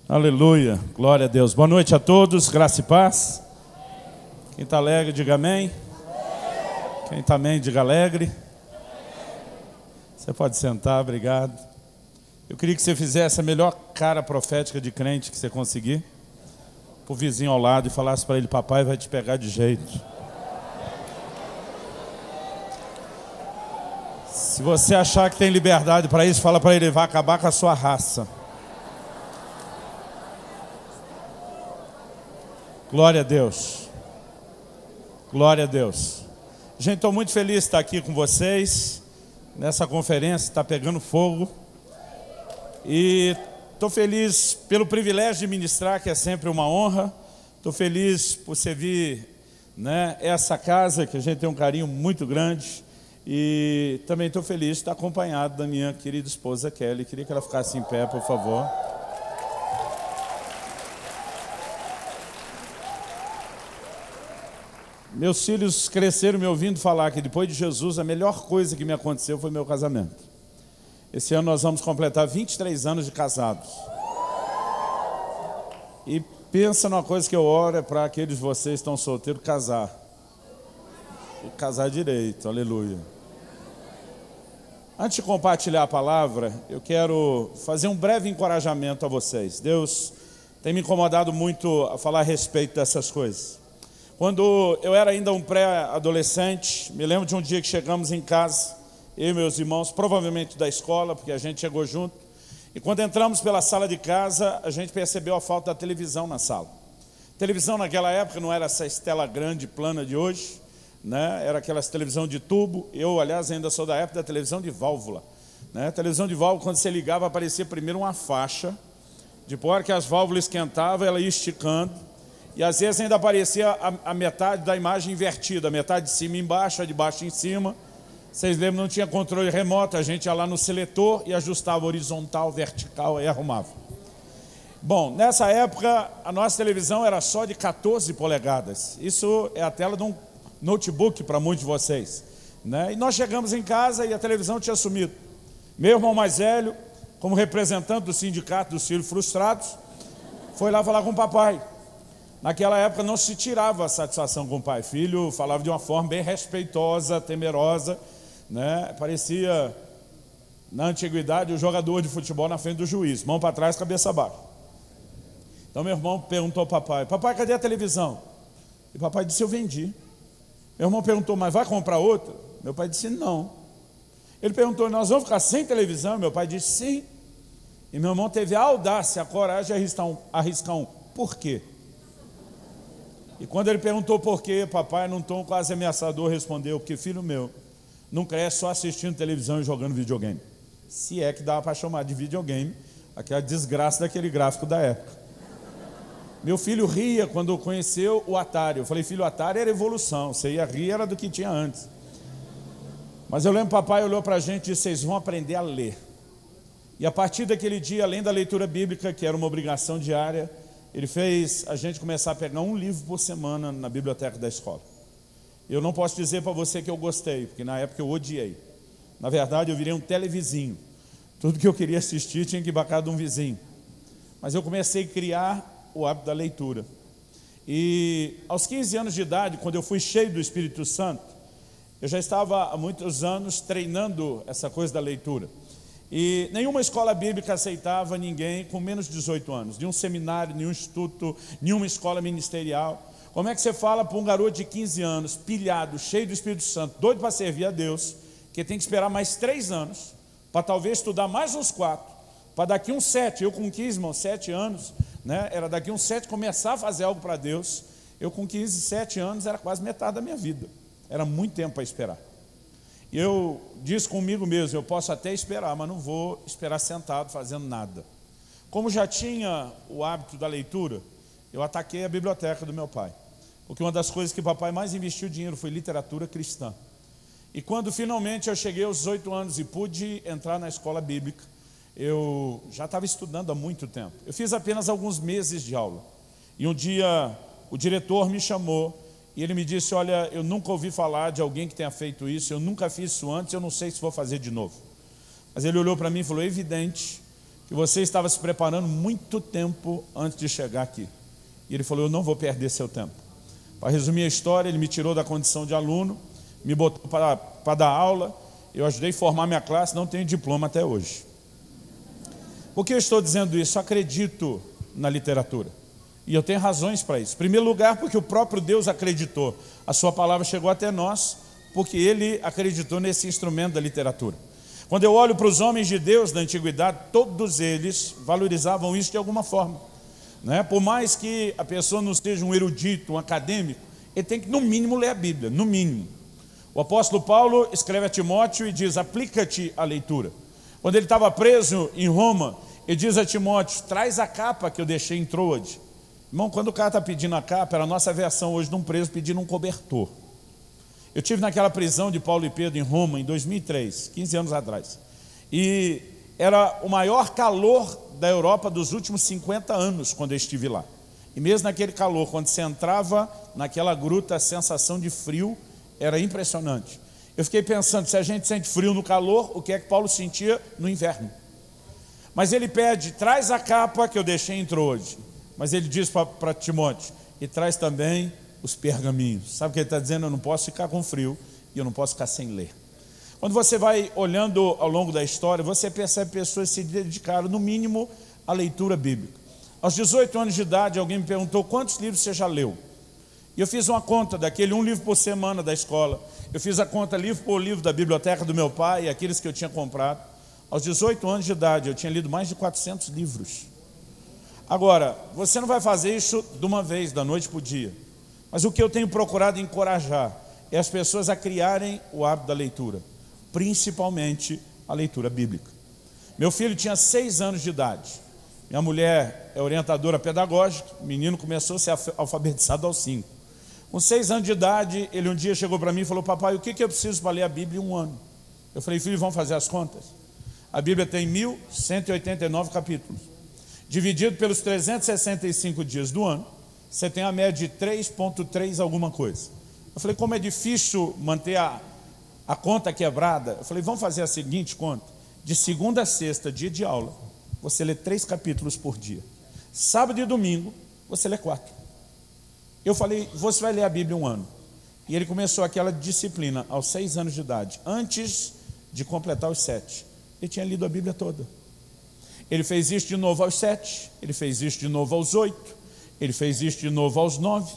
Aleluia, glória a Deus. Boa noite a todos, graça e paz. Quem está alegre, diga amém. Quem está amém, diga alegre. Você pode sentar, obrigado. Eu queria que você fizesse a melhor cara profética de crente que você conseguir para o vizinho ao lado e falasse para ele: papai vai te pegar de jeito. Se você achar que tem liberdade para isso, fala para ele: vai acabar com a sua raça. Glória a Deus. Glória a Deus. Gente, estou muito feliz de estar aqui com vocês nessa conferência, está pegando fogo. E estou feliz pelo privilégio de ministrar, que é sempre uma honra. Estou feliz por servir, essa casa, que a gente tem um carinho muito grande. E também estou feliz de estar acompanhado da minha querida esposa Kelly. Queria que ela ficasse em pé, por favor. Meus filhos cresceram me ouvindo falar que depois de Jesus a melhor coisa que me aconteceu foi meu casamento. Esse ano nós vamos completar 23 anos de casados. E pensa numa coisa que eu oro, é para aqueles de vocês que estão solteiros casar. E casar direito, aleluia. Antes de compartilhar a palavra, eu quero fazer um breve encorajamento a vocês. Deus tem me incomodado muito a falar a respeito dessas coisas. Quando eu era ainda um pré-adolescente, me lembro de um dia que chegamos em casa, eu e meus irmãos, provavelmente da escola, porque a gente chegou junto. E quando entramos pela sala de casa, a gente percebeu a falta da televisão na sala. Televisão naquela época não era essa tela grande, plana de hoje, era aquelas televisão de tubo. Eu, aliás, ainda sou da época da televisão de válvula. A televisão de válvula, quando você ligava, aparecia primeiro uma faixa. Depois que as válvulas esquentavam, ela ia esticando. E às vezes ainda aparecia a metade da imagem invertida, a metade de cima embaixo, a de baixo em cima. Vocês lembram, não tinha controle remoto, a gente ia lá no seletor e ajustava horizontal, vertical e arrumava. Bom, nessa época a nossa televisão era só de 14 polegadas. Isso é a tela de um notebook para muitos de vocês. E nós chegamos em casa e a televisão tinha sumido. Meu irmão mais velho, como representante do sindicato dos filhos frustrados, foi lá falar com o papai. Naquela época não se tirava a satisfação com o pai. Filho falava de uma forma bem respeitosa, temerosa, Parecia, na antiguidade, o jogador de futebol na frente do juiz, mão para trás, cabeça abaixo. Então meu irmão perguntou ao papai: papai, cadê a televisão? E o papai disse: eu vendi. Meu irmão perguntou: mas vai comprar outra? Meu pai disse: não. Ele perguntou: nós vamos ficar sem televisão? Meu pai disse: sim. E meu irmão teve a audácia, a coragem de arriscar um por quê? E quando ele perguntou por quê, papai, num tom quase ameaçador, respondeu: porque filho meu não cresce só assistindo televisão e jogando videogame. Se é que dá para chamar de videogame, aquela desgraça daquele gráfico da época. Meu filho ria quando conheceu o Atari. Eu falei: filho, o Atari era evolução, você ia rir, era do que tinha antes. Mas eu lembro, papai olhou para a gente e disse: vocês vão aprender a ler. E a partir daquele dia, além da leitura bíblica, que era uma obrigação diária, ele fez a gente começar a pegar um livro por semana na biblioteca da escola. Eu não posso dizer para você que eu gostei, porque na época eu odiei. Na verdade, eu virei um televizinho. Tudo que eu queria assistir tinha que bacar de um vizinho. Mas eu comecei a criar o hábito da leitura. E aos 15 anos de idade, quando eu fui cheio do Espírito Santo, eu já estava há muitos anos treinando essa coisa da leitura. E nenhuma escola bíblica aceitava ninguém com menos de 18 anos. Nenhum seminário, nenhum instituto, nenhuma escola ministerial. Como é que você fala para um garoto de 15 anos, pilhado, cheio do Espírito Santo, doido para servir a Deus, que tem que esperar mais 3 anos, para talvez estudar mais uns 4, para daqui uns 7, eu com 15, irmão, 7 anos, era daqui uns 7 começar a fazer algo para Deus. Eu com 15, 7 anos era quase metade da minha vida. Era muito tempo para esperar. E eu disse comigo mesmo: eu posso até esperar, mas não vou esperar sentado fazendo nada. Como já tinha o hábito da leitura, eu ataquei a biblioteca do meu pai. Porque uma das coisas que o papai mais investiu dinheiro foi literatura cristã. E quando finalmente eu cheguei aos 18 anos e pude entrar na escola bíblica, eu já estava estudando há muito tempo. Eu fiz apenas alguns meses de aula. E um dia o diretor me chamou e ele me disse: olha, eu nunca ouvi falar de alguém que tenha feito isso, eu nunca fiz isso antes, eu não sei se vou fazer de novo. Mas ele olhou para mim e falou: é evidente que você estava se preparando muito tempo antes de chegar aqui. E ele falou, eu não vou perder seu tempo. Para resumir a história, ele me tirou da condição de aluno, me botou para dar aula, eu ajudei a formar minha classe, não tenho diploma até hoje. Por que eu estou dizendo isso? Eu acredito na literatura. E eu tenho razões para isso. Em primeiro lugar, porque o próprio Deus acreditou. A sua palavra chegou até nós, porque Ele acreditou nesse instrumento da literatura. Quando eu olho para os homens de Deus da antiguidade, todos eles valorizavam isso de alguma forma, né? Por mais que a pessoa não seja um erudito, um acadêmico, ele tem que, no mínimo, ler a Bíblia, no mínimo. O apóstolo Paulo escreve a Timóteo e diz, aplica-te à leitura. Quando ele estava preso em Roma, ele diz a Timóteo, traz a capa que eu deixei em Troade. Irmão, quando o cara está pedindo a capa, era a nossa versão hoje de um preso pedindo um cobertor. Eu estive naquela prisão de Paulo e Pedro em Roma em 2003, 15 anos atrás. E era o maior calor da Europa dos últimos 50 anos quando eu estive lá. E mesmo naquele calor, quando você entrava naquela gruta, a sensação de frio era impressionante. Eu fiquei pensando, se a gente sente frio no calor, o que é que Paulo sentia no inverno? Mas ele pede, traz a capa que eu deixei em Troade. Mas ele diz para Timóteo, e traz também os pergaminhos. Sabe o que ele está dizendo? Eu não posso ficar com frio e eu não posso ficar sem ler. Quando você vai olhando ao longo da história, você percebe pessoas que se dedicaram, no mínimo, à leitura bíblica. Aos 18 anos de idade, alguém me perguntou, quantos livros você já leu? E eu fiz uma conta daquele, um livro por semana da escola. Eu fiz a conta livro por livro da biblioteca do meu pai, aqueles que eu tinha comprado. Aos 18 anos de idade, eu tinha lido mais de 400 livros. Agora, você não vai fazer isso de uma vez, da noite para o dia. Mas o que eu tenho procurado encorajar é as pessoas a criarem o hábito da leitura, principalmente a leitura bíblica. Meu filho tinha 6 anos de idade. Minha mulher é orientadora pedagógica, o menino começou a ser alfabetizado aos 5. Com 6 anos de idade, ele um dia chegou para mim e falou, papai, o que eu preciso para ler a Bíblia em um ano? Eu falei, filho, vamos fazer as contas? A Bíblia tem 1189 capítulos. Dividido pelos 365 dias do ano, você tem a média de 3,3 alguma coisa. Eu falei, como é difícil manter a conta quebrada, eu falei, vamos fazer a seguinte conta. De segunda a sexta, dia de aula, você lê 3 capítulos por dia. Sábado e domingo, você lê 4. Eu falei, você vai ler a Bíblia um ano. E ele começou aquela disciplina aos 6 anos de idade. Antes de completar os 7, ele tinha lido a Bíblia toda. Ele fez isso de novo aos 7, ele fez isso de novo aos 8, ele fez isso de novo aos 9.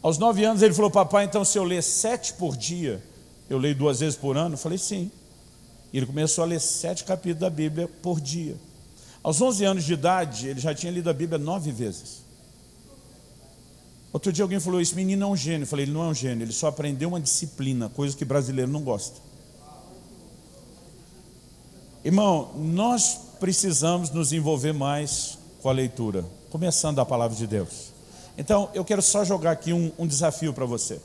Aos 9 anos ele falou, papai, então se eu ler 7 por dia, eu leio 2 vezes por ano? Eu falei, sim. E ele começou a ler 7 capítulos da Bíblia por dia. Aos 11 anos de idade, ele já tinha lido a Bíblia 9 vezes. Outro dia alguém falou, esse menino é um gênio. Eu falei, ele não é um gênio, ele só aprendeu uma disciplina, coisa que brasileiro não gosta. Irmão, nós precisamos nos envolver mais com a leitura, começando a palavra de Deus. Então, eu quero só jogar aqui um desafio para você.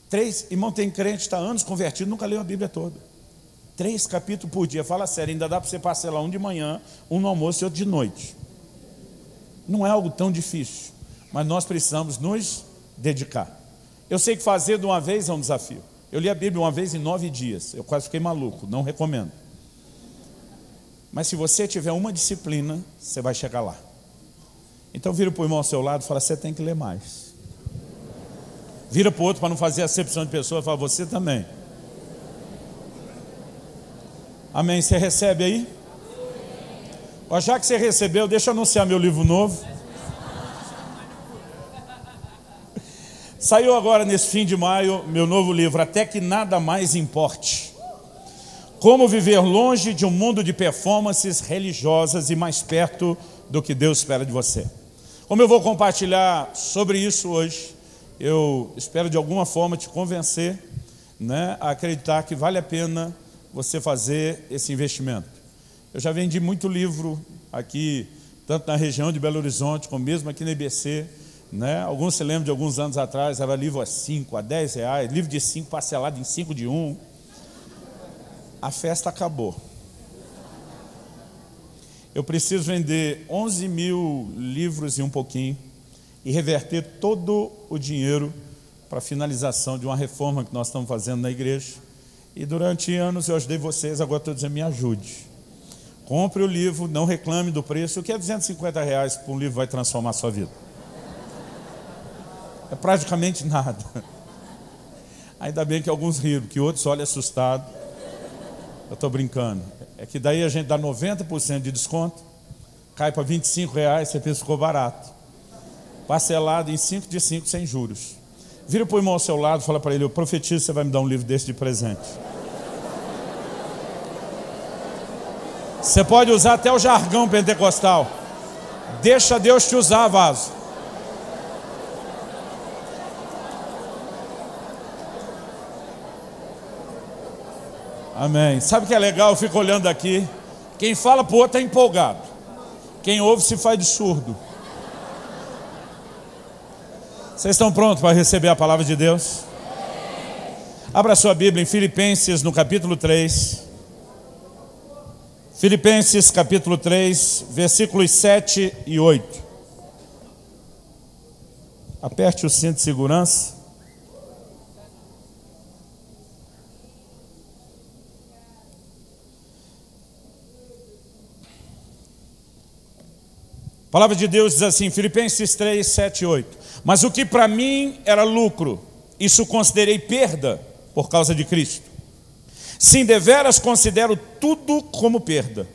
3, irmão, tem crente que está anos convertido, nunca leu a Bíblia toda. 3 capítulos por dia, fala sério, ainda dá para você parcelar um de manhã, um no almoço e outro de noite. Não é algo tão difícil, mas nós precisamos nos dedicar. Eu sei que fazer de uma vez é um desafio. Eu li a Bíblia uma vez em 9 dias, eu quase fiquei maluco, não recomendo. Mas se você tiver uma disciplina, você vai chegar lá. Então vira para o irmão ao seu lado e fala, você tem que ler mais. Vira para o outro para não fazer acepção de pessoa e fala, você também. Amém? Você recebe aí? Ó, já que você recebeu, deixa eu anunciar meu livro novo. Saiu agora nesse fim de maio, meu novo livro, Até que Nada Mais Importe. Como viver longe de um mundo de performances religiosas e mais perto do que Deus espera de você. Como eu vou compartilhar sobre isso hoje, eu espero de alguma forma te convencer, né, a acreditar que vale a pena você fazer esse investimento. Eu já vendi muito livro aqui, tanto na região de Belo Horizonte, como mesmo aqui na IBC, né? Alguns se lembram de alguns anos atrás, era livro a 5, a 10 reais, livro de 5 parcelado em 5 de 1. A festa acabou. Eu preciso vender 11 mil livros e um pouquinho e reverter todo o dinheiro para a finalização de uma reforma que nós estamos fazendo na igreja. E durante anos eu ajudei vocês, agora estou dizendo, me ajude. Compre o livro, não reclame do preço. O que é R$250 por um livro vai transformar a sua vida? É praticamente nada. Ainda bem que alguns riram, que outros olham assustados. Eu estou brincando. É que daí a gente dá 90% de desconto, cai para R$25, você pensa que ficou barato. Parcelado em 5 de 5 sem juros. Vira para o irmão ao seu lado e fala para ele: eu profetizo, você vai me dar um livro desse de presente. Você pode usar até o jargão pentecostal. Deixa Deus te usar, vaso. Amém. Sabe o que é legal? Eu fico olhando aqui. Quem fala para o outro é empolgado. Quem ouve se faz de surdo. Vocês estão prontos para receber a palavra de Deus? Abra sua Bíblia em Filipenses, no capítulo 3. Filipenses, capítulo 3, versículos 7 e 8. Aperte o cinto de segurança. A palavra de Deus diz assim, Filipenses 3, 7 e 8. Mas o que para mim era lucro, isso considerei perda por causa de Cristo. Sim, deveras considero tudo como perda,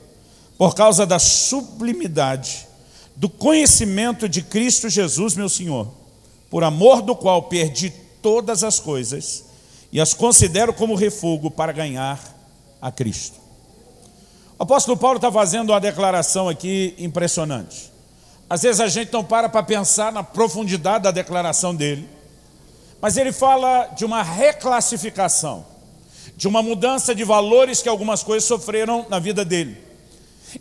por causa da sublimidade do conhecimento de Cristo Jesus, meu Senhor, por amor do qual perdi todas as coisas e as considero como refúgio para ganhar a Cristo. O apóstolo Paulo está fazendo uma declaração aqui impressionante. Às vezes a gente não para pensar na profundidade da declaração dele, mas ele fala de uma reclassificação, de uma mudança de valores que algumas coisas sofreram na vida dele.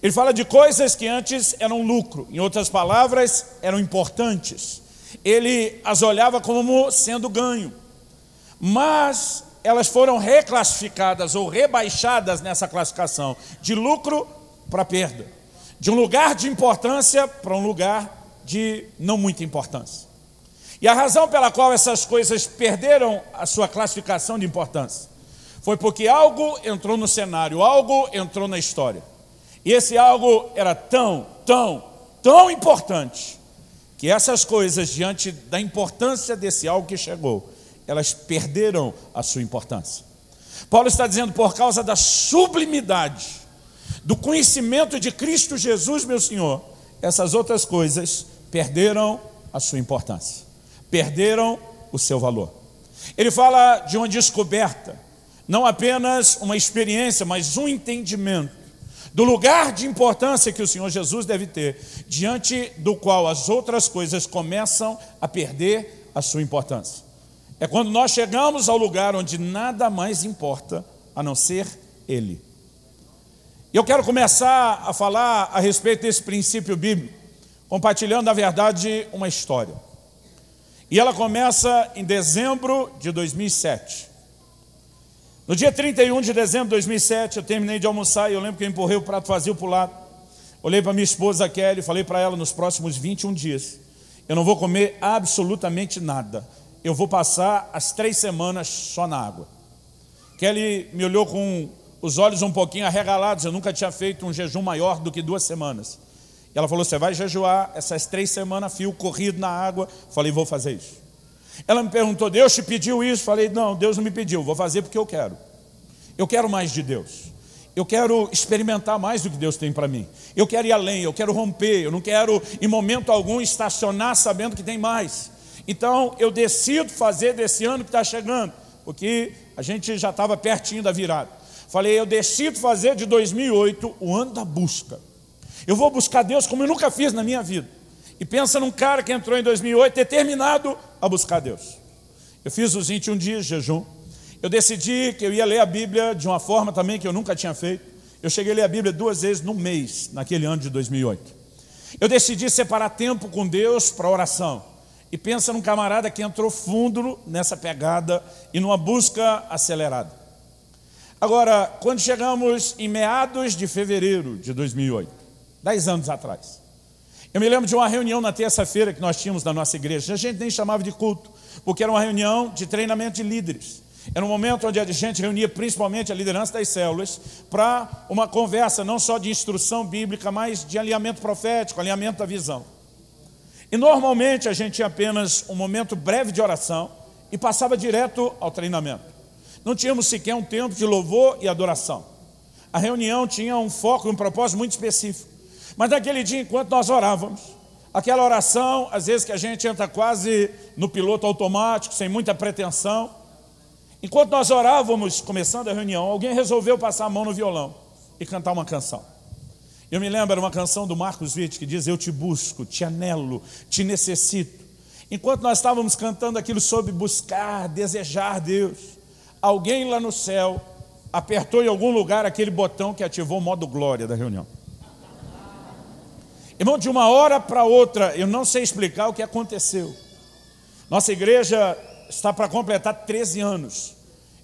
Ele fala de coisas que antes eram lucro, em outras palavras, eram importantes. Ele as olhava como sendo ganho, mas elas foram reclassificadas ou rebaixadas nessa classificação, de lucro para perda. De um lugar de importância para um lugar de não muita importância. E a razão pela qual essas coisas perderam a sua classificação de importância foi porque algo entrou no cenário, algo entrou na história. E esse algo era tão importante, que essas coisas, diante da importância desse algo que chegou, elas perderam a sua importância. Paulo está dizendo, por causa da sublimidade do conhecimento de Cristo Jesus, meu Senhor, essas outras coisas perderam a sua importância, perderam o seu valor. Ele fala de uma descoberta, não apenas uma experiência, mas um entendimento do lugar de importância que o Senhor Jesus deve ter, diante do qual as outras coisas começam a perder a sua importância. É quando nós chegamos ao lugar onde nada mais importa a não ser Ele. E eu quero começar a falar a respeito desse princípio bíblico, compartilhando, na verdade, uma história. E ela começa em dezembro de 2007. No dia 31 de dezembro de 2007, eu terminei de almoçar e eu lembro que eu empurrei o prato vazio para o lado. Olhei para minha esposa Kelly e falei para ela, nos próximos 21 dias, eu não vou comer absolutamente nada. Eu vou passar as 3 semanas só na água. Kelly me olhou com os olhos um pouquinho arregalados, eu nunca tinha feito um jejum maior do que 2 semanas. E ela falou, você vai jejuar essas 3 semanas, fio corrido na água. Falei, vou fazer isso. Ela me perguntou, Deus te pediu isso? Falei, não, Deus não me pediu, vou fazer porque eu quero. Eu quero mais de Deus. Eu quero experimentar mais do que Deus tem para mim. Eu quero ir além, eu quero romper, eu não quero em momento algum estacionar sabendo que tem mais. Então eu decido fazer desse ano que está chegando, porque a gente já estava pertinho da virada. Falei, eu decido fazer de 2008 o ano da busca. Eu vou buscar Deus como eu nunca fiz na minha vida. E pensa num cara que entrou em 2008 determinado a buscar Deus. Eu fiz os 21 dias de jejum. Eu decidi que eu ia ler a Bíblia de uma forma também que eu nunca tinha feito. Eu cheguei a ler a Bíblia 2 vezes no mês, naquele ano de 2008. Eu decidi separar tempo com Deus para oração. E pensa num camarada que entrou fundo nessa pegada e numa busca acelerada. Agora, quando chegamos em meados de fevereiro de 2008, 10 anos atrás, eu me lembro de uma reunião na terça-feira que nós tínhamos na nossa igreja. A gente nem chamava de culto, porque era uma reunião de treinamento de líderes. Era um momento onde a gente reunia principalmente a liderança das células para uma conversa não só de instrução bíblica, mas de alinhamento profético, alinhamento da visão. E normalmente a gente tinha apenas um momento breve de oração e passava direto ao treinamento. Não tínhamos sequer um tempo de louvor e adoração. A reunião tinha um foco e um propósito muito específico. Mas naquele dia, enquanto nós orávamos, aquela oração, às vezes que a gente entra quase no piloto automático, sem muita pretensão. Enquanto nós orávamos, começando a reunião, alguém resolveu passar a mão no violão e cantar uma canção. Eu me lembro, era uma canção do Marcos Witt, que diz: eu te busco, te anelo, te necessito. Enquanto nós estávamos cantando aquilo sobre buscar, desejar Deus, alguém lá no céu apertou em algum lugar aquele botão que ativou o modo glória da reunião. Irmão, de uma hora para outra, eu não sei explicar o que aconteceu. Nossa igreja está para completar 13 anos.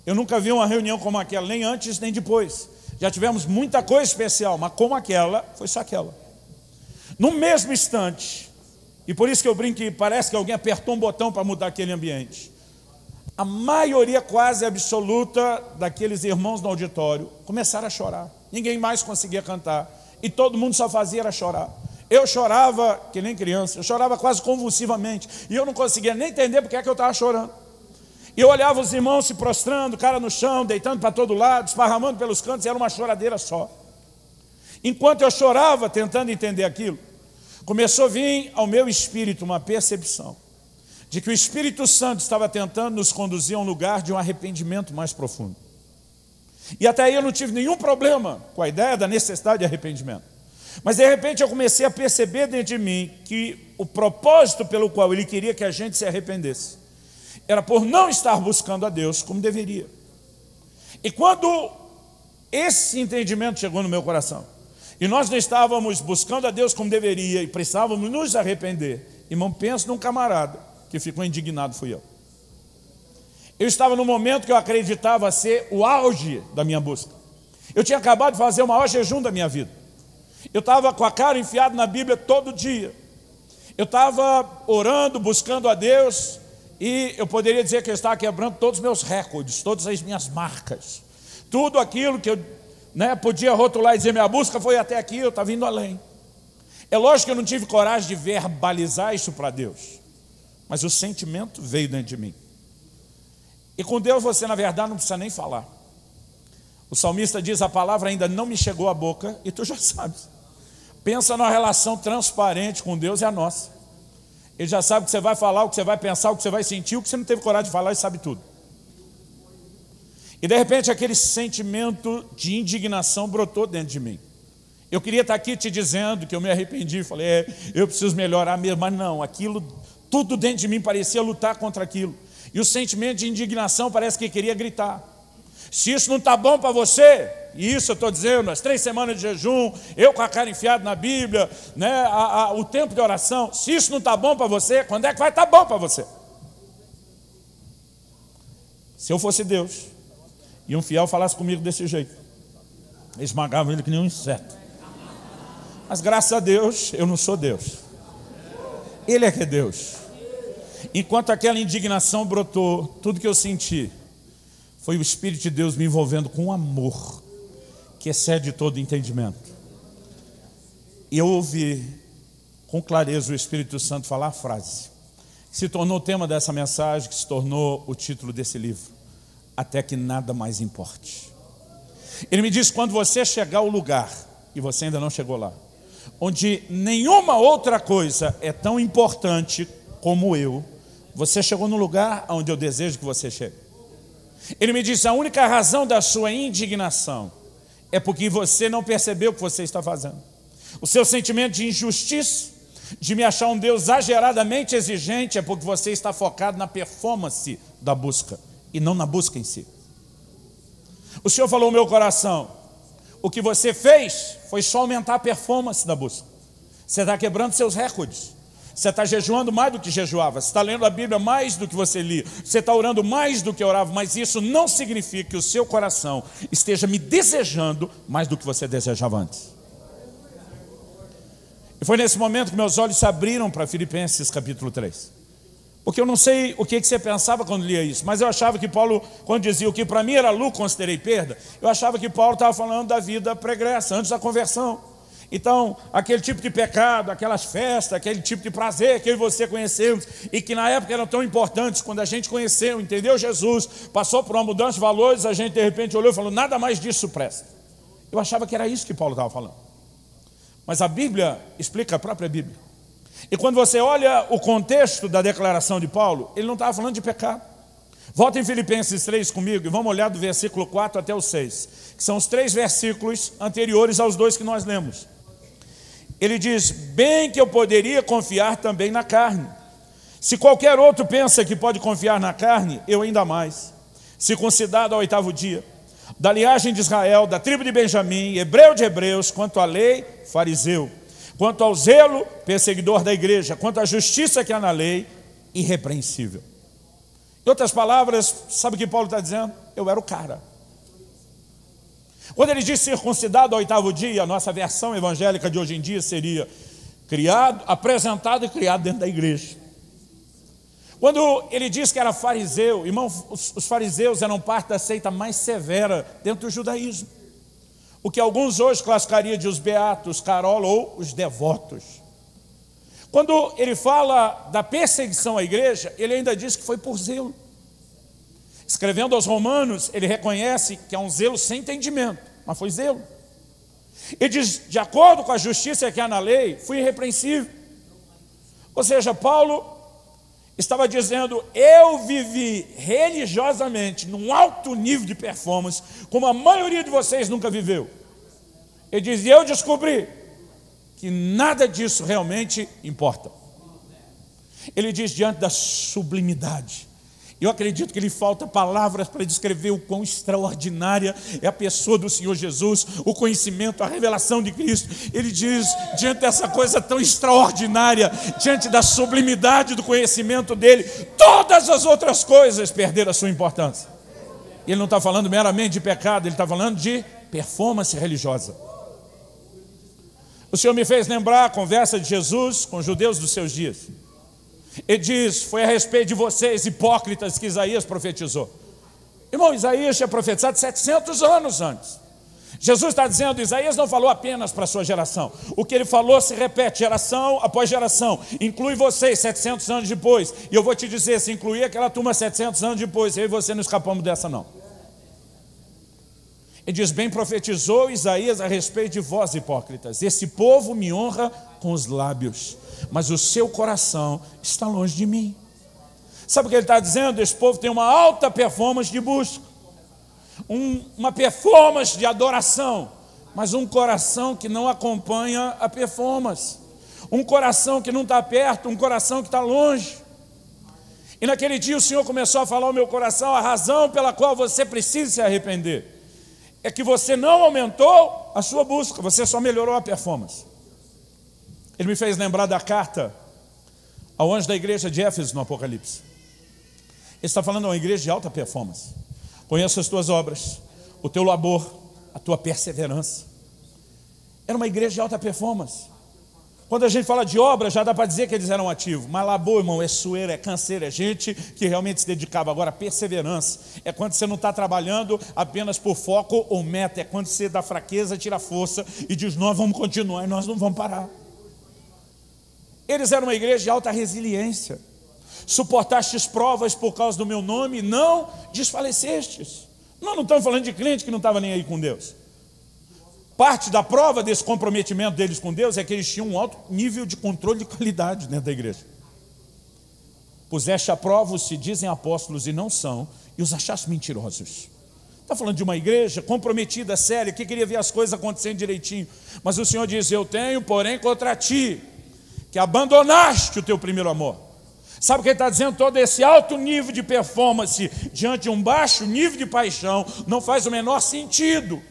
Eu nunca vi uma reunião como aquela, nem antes nem depois. Já tivemos muita coisa especial, mas como aquela, foi só aquela. No mesmo instante, e por isso que eu brinco que parece que alguém apertou um botão para mudar aquele ambiente. A maioria quase absoluta daqueles irmãos no auditório começaram a chorar. Ninguém mais conseguia cantar. E todo mundo só fazia era chorar. Eu chorava que nem criança, eu chorava quase convulsivamente. E eu não conseguia nem entender porque é que eu estava chorando. E eu olhava os irmãos se prostrando, cara no chão, deitando para todo lado, esparramando pelos cantos, e era uma choradeira só. Enquanto eu chorava, tentando entender aquilo, começou a vir ao meu espírito uma percepção de que o Espírito Santo estava tentando nos conduzir a um lugar de um arrependimento mais profundo. E até aí eu não tive nenhum problema com a ideia da necessidade de arrependimento. Mas de repente eu comecei a perceber dentro de mim que o propósito pelo qual Ele queria que a gente se arrependesse era por não estar buscando a Deus como deveria. E quando esse entendimento chegou no meu coração, e nós não estávamos buscando a Deus como deveria, e precisávamos nos arrepender, irmão, pensa num camarada que ficou indignado, fui eu. Eu estava no momento que eu acreditava ser o auge da minha busca. Eu tinha acabado de fazer o maior jejum da minha vida. Eu estava com a cara enfiada na Bíblia todo dia. Eu estava orando, buscando a Deus, e eu poderia dizer que eu estava quebrando todos os meus recordes, todas as minhas marcas. Tudo aquilo que eu podia rotular e dizer, minha busca foi até aqui, eu estava indo além. É lógico que eu não tive coragem de verbalizar isso para Deus, mas o sentimento veio dentro de mim. E com Deus você, na verdade, não precisa nem falar. O salmista diz, a palavra ainda não me chegou à boca, e tu já sabes. Pensa numa relação transparente com Deus, é a nossa. Ele já sabe o que você vai falar, o que você vai pensar, o que você vai sentir, o que você não teve coragem de falar, ele sabe tudo. E de repente aquele sentimento de indignação brotou dentro de mim. Eu queria estar aqui te dizendo que eu me arrependi, falei, eu preciso melhorar mesmo, mas não, aquilo, tudo dentro de mim parecia lutar contra aquilo. E o sentimento de indignação parece que queria gritar. Se isso não está bom para você, e isso eu estou dizendo, as 3 semanas de jejum, eu com a cara enfiada na Bíblia, o tempo de oração, se isso não está bom para você, quando é que vai estar bom para você? Se eu fosse Deus, e um fiel falasse comigo desse jeito, eu esmagava ele que nem um inseto. Mas graças a Deus, eu não sou Deus. Ele é que é Deus. Enquanto aquela indignação brotou, tudo que eu senti foi o Espírito de Deus me envolvendo com um amor que excede todo entendimento. E eu ouvi com clareza o Espírito Santo falar a frase que se tornou o tema dessa mensagem, que se tornou o título desse livro: até que nada mais importe. Ele me disse, quando você chegar ao lugar, e você ainda não chegou lá, onde nenhuma outra coisa é tão importante como eu, você chegou no lugar onde eu desejo que você chegue. Ele me disse, a única razão da sua indignação é porque você não percebeu o que você está fazendo. O seu sentimento de injustiça, de me achar um Deus exageradamente exigente, é porque você está focado na performance da busca e não na busca em si. O Senhor falou ao meu coração, o que você fez foi só aumentar a performance da busca. Você está quebrando seus recordes. Você está jejuando mais do que jejuava, você está lendo a Bíblia mais do que você lia, você está orando mais do que orava, mas isso não significa que o seu coração esteja me desejando mais do que você desejava antes. E foi nesse momento que meus olhos se abriram para Filipenses capítulo 3. Porque eu não sei o que você pensava quando lia isso, mas eu achava que Paulo, quando dizia o que para mim era lucro, considerei perda, eu achava que Paulo estava falando da vida pregressa, antes da conversão. Então, aquele tipo de pecado, aquelas festas, aquele tipo de prazer que você conhecemos e que na época eram tão importantes, quando a gente conheceu, entendeu Jesus, passou por uma mudança de valores, a gente de repente olhou e falou, nada mais disso presta. Eu achava que era isso que Paulo estava falando. Mas a Bíblia explica, a própria Bíblia. E quando você olha o contexto da declaração de Paulo, ele não estava falando de pecado. Volta em Filipenses 3 comigo e vamos olhar do versículo 4 até o 6, que são os 3 versículos anteriores aos 2 que nós lemos. Ele diz, bem que eu poderia confiar também na carne. Se qualquer outro pensa que pode confiar na carne, eu ainda mais. Circuncidado ao 8º dia, da linhagem de Israel, da tribo de Benjamim, hebreu de hebreus, quanto à lei, fariseu. Quanto ao zelo, perseguidor da igreja. Quanto à justiça que há na lei, irrepreensível. Em outras palavras, sabe o que Paulo está dizendo? Eu era o cara. Quando ele diz circuncidado ao 8º dia, a nossa versão evangélica de hoje em dia seria criado, apresentado e criado dentro da igreja. Quando ele diz que era fariseu, irmão, os fariseus eram parte da seita mais severa dentro do judaísmo. O que alguns hoje classificariam de os beatos, carola ou os devotos. Quando ele fala da perseguição à igreja, ele ainda diz que foi por zelo. Escrevendo aos Romanos, ele reconhece que é um zelo sem entendimento, mas foi zelo. Ele diz, de acordo com a justiça que há na lei, fui irrepreensível. Ou seja, Paulo estava dizendo, eu vivi religiosamente num alto nível de performance, como a maioria de vocês nunca viveu. Ele diz, e eu descobri que nada disso realmente importa. Ele diz, diante da sublimidade, eu acredito que lhe falta palavras para descrever o quão extraordinária é a pessoa do Senhor Jesus, o conhecimento, a revelação de Cristo. Ele diz, diante dessa coisa tão extraordinária, diante da sublimidade do conhecimento dele, todas as outras coisas perderam a sua importância. Ele não está falando meramente de pecado, ele está falando de performance religiosa. O Senhor me fez lembrar a conversa de Jesus com os judeus dos seus dias. Ele diz, foi a respeito de vocês, hipócritas, que Isaías profetizou. Irmão, Isaías tinha profetizado 700 anos antes. Jesus está dizendo, Isaías não falou apenas para a sua geração. O que ele falou se repete, geração após geração. Inclui vocês 700 anos depois. E eu vou te dizer, se incluir aquela turma 700 anos depois, eu e você não escapamos dessa não. Ele diz, bem profetizou Isaías a respeito de vós, hipócritas. Esse povo me honra com os lábios, mas o seu coração está longe de mim. Sabe o que ele está dizendo? Esse povo tem uma alta performance de busca, uma performance de adoração, mas um coração que não acompanha a performance. Um coração que não está perto, um coração que está longe. E naquele dia o Senhor começou a falar ao meu coração, a razão pela qual você precisa se arrepender é que você não aumentou a sua busca, você só melhorou a performance. Ele me fez lembrar da carta ao anjo da igreja de Éfeso no Apocalipse. Ele está falando de uma igreja de alta performance. Conheço as tuas obras, o teu labor, a tua perseverança. Era uma igreja de alta performance. Quando a gente fala de obra, já dá para dizer que eles eram ativos. Mas labor, irmão, é sueira, é canseira, é gente que realmente se dedicava. Agora, perseverança é quando você não está trabalhando apenas por foco ou meta. É quando você da fraqueza tira força e diz, nós vamos continuar e nós não vamos parar. Eles eram uma igreja de alta resiliência. Suportastes provas por causa do meu nome e não desfalecestes. Nós não estamos falando de crente que não estava nem aí com Deus. Parte da prova desse comprometimento deles com Deus é que eles tinham um alto nível de controle de qualidade dentro da igreja. Puseste à prova os que dizem apóstolos e não são, e os achaste mentirosos. Está falando de uma igreja comprometida, séria, que queria ver as coisas acontecendo direitinho. Mas o Senhor diz, eu tenho, porém, contra ti, que abandonaste o teu primeiro amor. Sabe o que ele está dizendo? Todo esse alto nível de performance diante de um baixo nível de paixão não faz o menor sentido.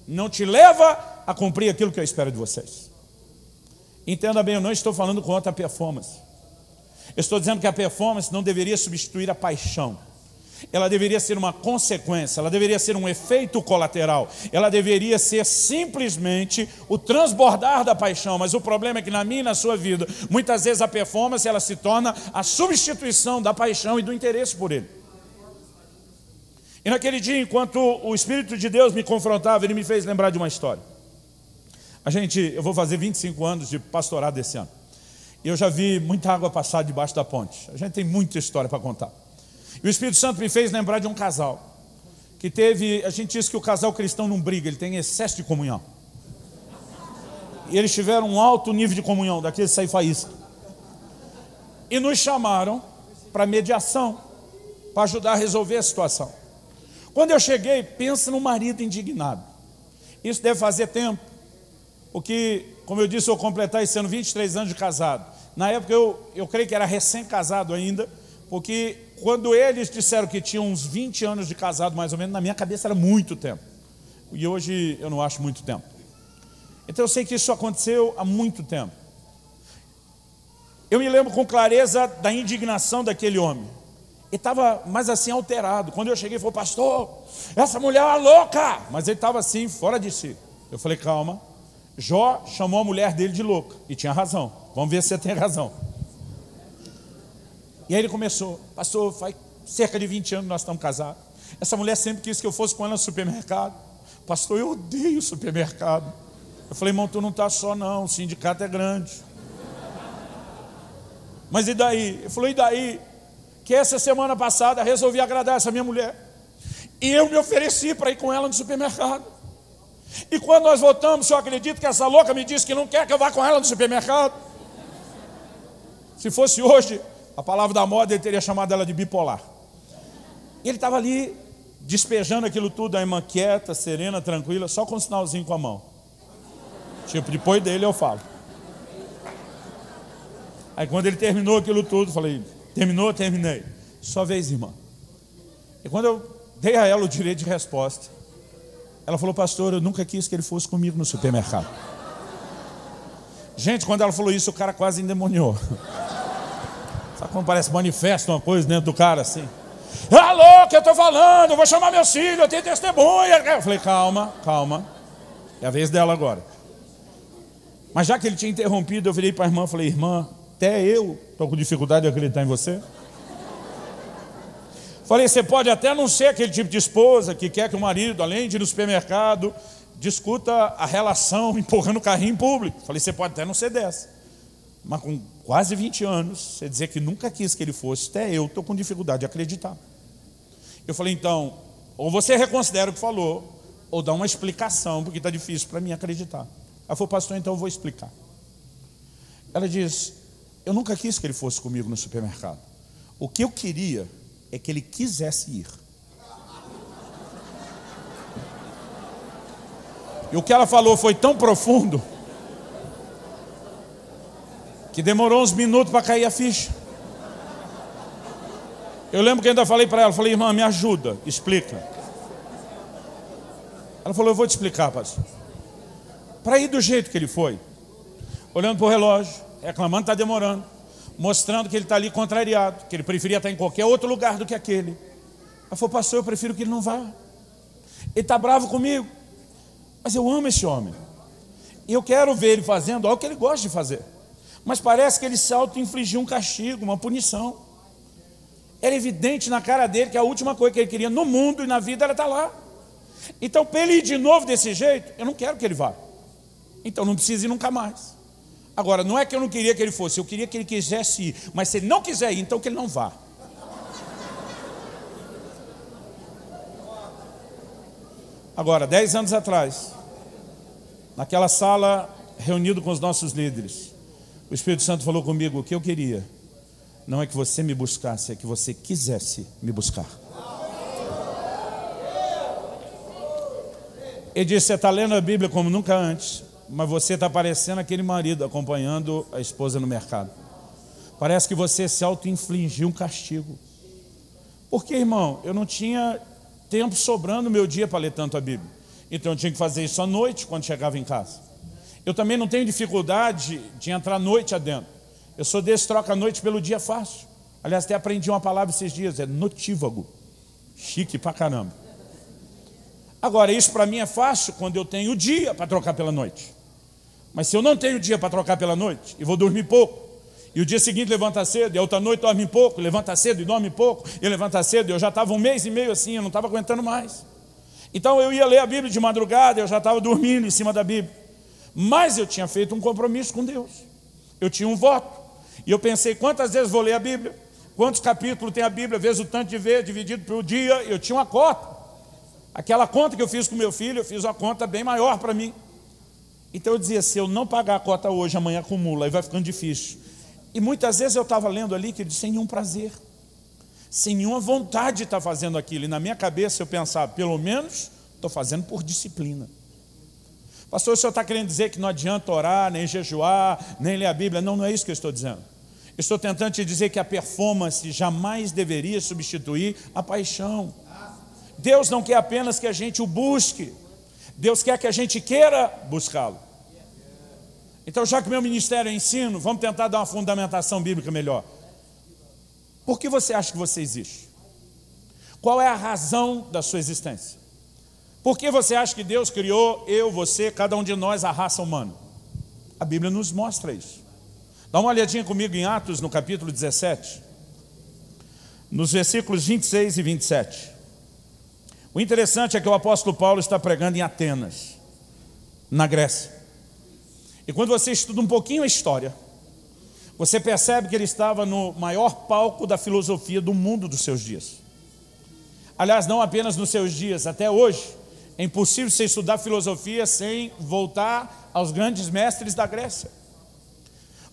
Não te leva a cumprir aquilo que eu espero de vocês. Entenda bem, eu não estou falando contra a performance. Eu estou dizendo que a performance não deveria substituir a paixão. ela deveria ser uma consequência, ela deveria ser um efeito colateral, ela deveria ser simplesmente o transbordar da paixão. Mas o problema é que na minha e na sua vida, muitas vezes a performance ela se torna a substituição da paixão e do interesse por ele. E naquele dia, enquanto o Espírito de Deus me confrontava, ele me fez lembrar de uma história. Eu vou fazer 25 anos de pastorado esse ano. E eu já vi muita água passar debaixo da ponte. A gente tem muita história para contar. E o Espírito Santo me fez lembrar de um casal que teve, a gente diz que o casal cristão não briga, ele tem excesso de comunhão. E eles tiveram um alto nível de comunhão, daqueles sai faísca. E nos chamaram para mediação, para ajudar a resolver a situação. Quando eu cheguei, pensa no marido indignado. Isso deve fazer tempo, porque, como eu disse, eu vou completar esse ano 23 anos de casado. Na época eu creio que era recém-casado ainda, porque quando eles disseram que tinham uns 20 anos de casado, mais ou menos, na minha cabeça era muito tempo. E hoje eu não acho muito tempo. Então eu sei que isso aconteceu há muito tempo. Eu me lembro com clareza da indignação daquele homem. Ele estava mais assim alterado. Quando eu cheguei, ele falou: pastor, essa mulher é uma louca. Mas ele estava assim, fora de si. Eu falei: calma. Jó chamou a mulher dele de louca. E tinha razão. Vamos ver se você tem razão. E aí ele começou: pastor, faz cerca de 20 anos que nós estamos casados. Essa mulher sempre quis que eu fosse com ela no supermercado. Pastor, eu odeio supermercado. Eu falei: irmão, tu não está só não, o sindicato é grande. Mas e daí? Ele falou: e daí? Que essa semana passada resolvi agradar essa minha mulher. E eu me ofereci para ir com ela no supermercado. E quando nós voltamos, o senhor acredita que essa louca me disse que não quer que eu vá com ela no supermercado? Se fosse hoje, a palavra da moda, ele teria chamado ela de bipolar. E ele estava ali, despejando aquilo tudo, a irmã quieta, serena, tranquila, só com um sinalzinho com a mão. Tipo, depois dele eu falo. Aí quando ele terminou aquilo tudo, falei: terminou? Terminei. Só vez, irmã. E quando eu dei a ela o direito de resposta, ela falou: pastor, eu nunca quis que ele fosse comigo no supermercado. Gente, quando ela falou isso, o cara quase endemoniou. Sabe quando parece manifesta uma coisa dentro do cara assim? Alô, que eu estou falando, eu vou chamar meus filhos, eu tenho testemunha. Eu falei: calma, calma. É a vez dela agora. Mas já que ele tinha interrompido, eu virei para a irmã e falei: irmã, até eu estou com dificuldade de acreditar em você. Falei: você pode até não ser aquele tipo de esposa que quer que o marido, além de ir no supermercado, discuta a relação empurrando o carrinho em público. Falei: você pode até não ser dessa. Mas com quase 20 anos, você dizer que nunca quis que ele fosse, até eu estou com dificuldade de acreditar. Eu falei: então, ou você reconsidera o que falou, ou dá uma explicação, porque está difícil para mim acreditar. Ela falou: pastor, então eu vou explicar. Ela diz: eu nunca quis que ele fosse comigo no supermercado. O que eu queria é que ele quisesse ir. E o que ela falou foi tão profundo que demorou uns minutos para cair a ficha. Eu lembro que ainda falei para ela, falei: irmã, me ajuda, explica. Ela falou: eu vou te explicar, pastor. Para ir do jeito que ele foi, olhando para o relógio, reclamando que está demorando, mostrando que ele está ali contrariado, que ele preferia estar em qualquer outro lugar do que aquele. Ela falou: pastor, eu prefiro que ele não vá. Ele está bravo comigo, mas eu amo esse homem. E eu quero ver ele fazendo algo que ele gosta de fazer. Mas parece que ele se auto-infligiu um castigo, uma punição. Era evidente na cara dele que a última coisa que ele queria no mundo e na vida era estar lá. Então, para ele ir de novo desse jeito, eu não quero que ele vá. Então não precisa ir nunca mais. Agora, não é que eu não queria que ele fosse, eu queria que ele quisesse ir. Mas se ele não quiser ir, então que ele não vá. Agora, 10 anos atrás, naquela sala, reunido com os nossos líderes, o Espírito Santo falou comigo: o que eu queria não é que você me buscasse, é que você quisesse me buscar. Ele disse: você está lendo a Bíblia como nunca antes, mas você está parecendo aquele marido acompanhando a esposa no mercado. Parece que você se auto-infligiu um castigo. Porque, irmão, eu não tinha tempo sobrando no meu dia para ler tanto a Bíblia. Então eu tinha que fazer isso à noite, quando chegava em casa. Eu também não tenho dificuldade de entrar à noite adentro. Eu sou desse troca a noite pelo dia fácil. Aliás, até aprendi uma palavra esses dias, é notívago. Chique pra caramba. Agora, isso para mim é fácil quando eu tenho o dia para trocar pela noite. Mas se eu não tenho dia para trocar pela noite e vou dormir pouco, e o dia seguinte levanta cedo, e a outra noite dorme pouco, levanta cedo e dorme pouco, e levanta cedo, eu já estava 1 mês e meio assim, eu não estava aguentando mais. Então eu ia ler a Bíblia de madrugada, eu já estava dormindo em cima da Bíblia. Mas eu tinha feito um compromisso com Deus. Eu tinha um voto. E eu pensei, quantas vezes vou ler a Bíblia? Quantos capítulos tem a Bíblia? Vezes o tanto de vezes, dividido por dia. Eu tinha uma cota. Aquela conta que eu fiz com meu filho, eu fiz uma conta bem maior para mim. Então eu dizia, se eu não pagar a cota hoje, amanhã acumula, aí vai ficando difícil. E muitas vezes eu estava lendo ali, que ele disse, sem nenhum prazer, sem nenhuma vontade de estar fazendo aquilo. E na minha cabeça eu pensava, pelo menos estou fazendo por disciplina. Pastor, o senhor está querendo dizer que não adianta orar, nem jejuar, nem ler a Bíblia? Não, não é isso que eu estou dizendo. Eu estou tentando te dizer que a performance jamais deveria substituir a paixão. Deus não quer apenas que a gente o busque, Deus quer que a gente queira buscá-lo. Então, já que meu ministério é ensino, vamos tentar dar uma fundamentação bíblica melhor. Por que você acha que você existe? Qual é a razão da sua existência? Por que você acha que Deus criou eu, você, cada um de nós, a raça humana? A Bíblia nos mostra isso. Dá uma olhadinha comigo em Atos, no capítulo 17, nos versículos 26 e 27. O interessante é que o apóstolo Paulo está pregando em Atenas, na Grécia. E quando você estuda um pouquinho a história, você percebe que ele estava no maior palco da filosofia do mundo dos seus dias. Aliás, não apenas nos seus dias, até hoje, é impossível você estudar filosofia sem voltar aos grandes mestres da Grécia.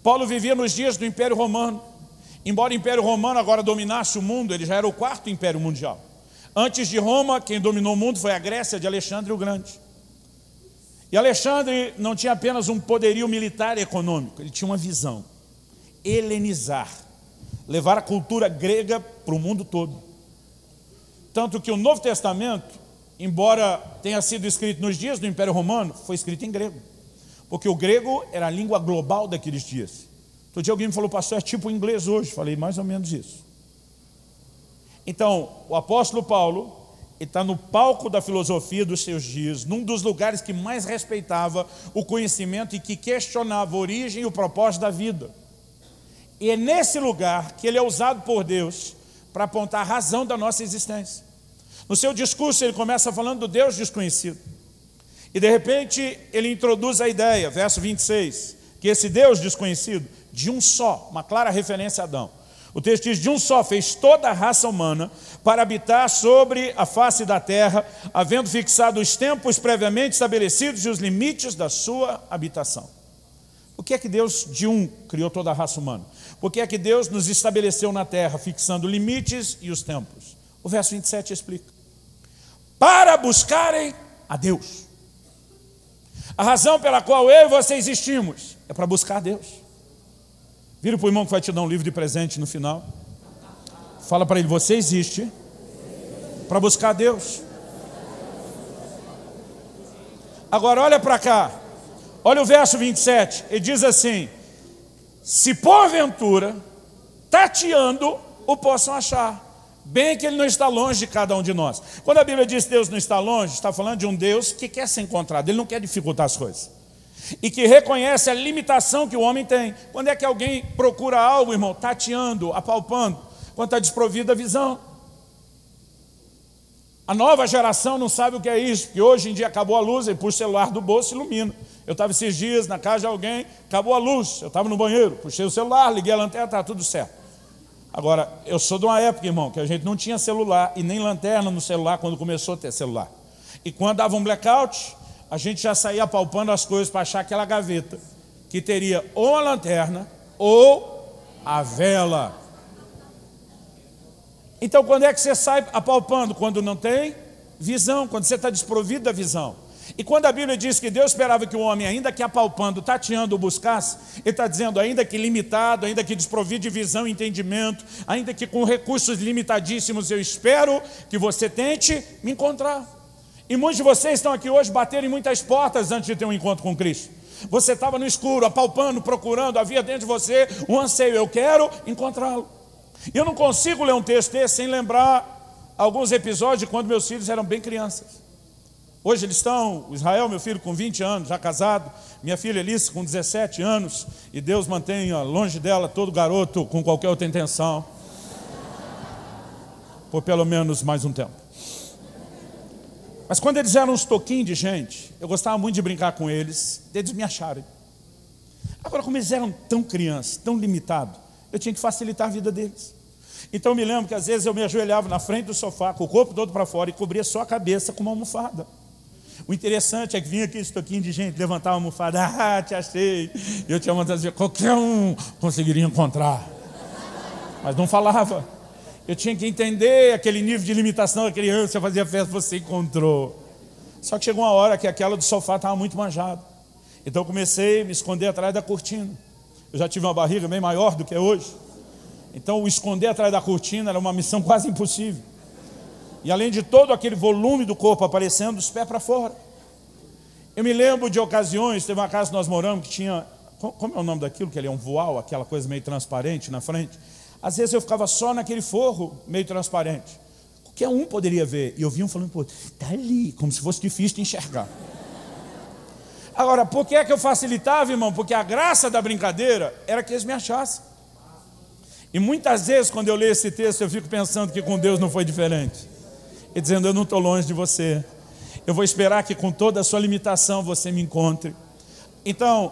Paulo vivia nos dias do Império Romano. Embora o Império Romano agora dominasse o mundo, ele já era o 4º Império Mundial. Antes de Roma, quem dominou o mundo foi a Grécia de Alexandre o Grande. E Alexandre não tinha apenas um poderio militar e econômico, ele tinha uma visão: helenizar, levar a cultura grega para o mundo todo. Tanto que o Novo Testamento, embora tenha sido escrito nos dias do Império Romano, foi escrito em grego, porque o grego era a língua global daqueles dias. Outro dia alguém me falou, pastor, é tipo o inglês hoje. Falei, mais ou menos isso. Então, o apóstolo Paulo está no palco da filosofia dos seus dias, num dos lugares que mais respeitava o conhecimento e que questionava a origem e o propósito da vida. E é nesse lugar que ele é usado por Deus para apontar a razão da nossa existência. No seu discurso ele começa falando do Deus desconhecido. E de repente ele introduz a ideia, verso 26, que esse Deus desconhecido, de um só, uma clara referência a Adão. O texto diz, de um só fez toda a raça humana para habitar sobre a face da terra, havendo fixado os tempos previamente estabelecidos e os limites da sua habitação. Por que é que Deus de um criou toda a raça humana? Por que é que Deus nos estabeleceu na terra, fixando limites e os tempos? O verso 27 explica. Para buscarem a Deus. A razão pela qual eu e você existimos é para buscar a Deus. Vira para o irmão que vai te dar um livro de presente no final. Fala para ele, você existe para buscar a Deus. Agora olha para cá. Olha o verso 27. Ele diz assim, se porventura, tateando, o possam achar. Bem que ele não está longe de cada um de nós. Quando a Bíblia diz que Deus não está longe, está falando de um Deus que quer ser encontrado. Ele não quer dificultar as coisas. E que reconhece a limitação que o homem tem. Quando é que alguém procura algo, irmão? Tateando, apalpando, quando está desprovido da visão. A nova geração não sabe o que é isso, porque hoje em dia acabou a luz, ele puxa o celular do bolso e ilumina. Eu estava esses dias na casa de alguém, acabou a luz, eu estava no banheiro, puxei o celular, liguei a lanterna, estava tudo certo. Agora, eu sou de uma época, irmão, que a gente não tinha celular e nem lanterna no celular quando começou a ter celular. E quando dava um blackout, a gente já saía apalpando as coisas para achar aquela gaveta que teria ou a lanterna ou a vela. Então, quando é que você sai apalpando? Quando não tem visão, quando você está desprovido da visão. E quando a Bíblia diz que Deus esperava que o homem, ainda que apalpando, tateando, o buscasse, ele está dizendo, ainda que limitado, ainda que desprovido de visão e entendimento, ainda que com recursos limitadíssimos, eu espero que você tente me encontrar. E muitos de vocês estão aqui hoje batendo em muitas portas antes de ter um encontro com Cristo. Você estava no escuro, apalpando, procurando, havia dentro de você um anseio, eu quero encontrá-lo. E eu não consigo ler um texto desse sem lembrar alguns episódios quando meus filhos eram bem crianças. Hoje eles estão, o Israel, meu filho, com 20 anos, já casado, minha filha Elise com 17 anos, e Deus mantenha longe dela todo garoto com qualquer outra intenção, por pelo menos mais um tempo. Mas quando eles eram uns toquinhos de gente, eu gostava muito de brincar com eles, deles me acharem. Agora, como eles eram tão crianças, tão limitados, eu tinha que facilitar a vida deles. Então eu me lembro que às vezes eu me ajoelhava na frente do sofá, com o corpo todo para fora, e cobria só a cabeça com uma almofada. O interessante é que vinha aquele estoquinho de gente, levantava a almofada, ah, te achei. E eu tinha vontade de dizer, qualquer um conseguiria encontrar. Mas não falava. Eu tinha que entender aquele nível de limitação da criança, eu fazia festa, você encontrou. Só que chegou uma hora que aquela do sofá estava muito manjada. Então eu comecei a me esconder atrás da cortina. Eu já tive uma barriga bem maior do que hoje. Então o esconder atrás da cortina era uma missão quase impossível. E além de todo aquele volume do corpo aparecendo, dos pés para fora. Eu me lembro de ocasiões, teve uma casa que nós moramos que tinha, como é o nome daquilo? Que ele é um voal, aquela coisa meio transparente na frente. Às vezes eu ficava só naquele forro meio transparente. Qualquer um poderia ver. E eu vinha falando, pô, tá ali, como se fosse difícil de enxergar. Agora, por que é que eu facilitava, irmão? Porque a graça da brincadeira era que eles me achassem. E muitas vezes, quando eu leio esse texto, eu fico pensando que com Deus não foi diferente. E dizendo, eu não estou longe de você. Eu vou esperar que com toda a sua limitação você me encontre. Então,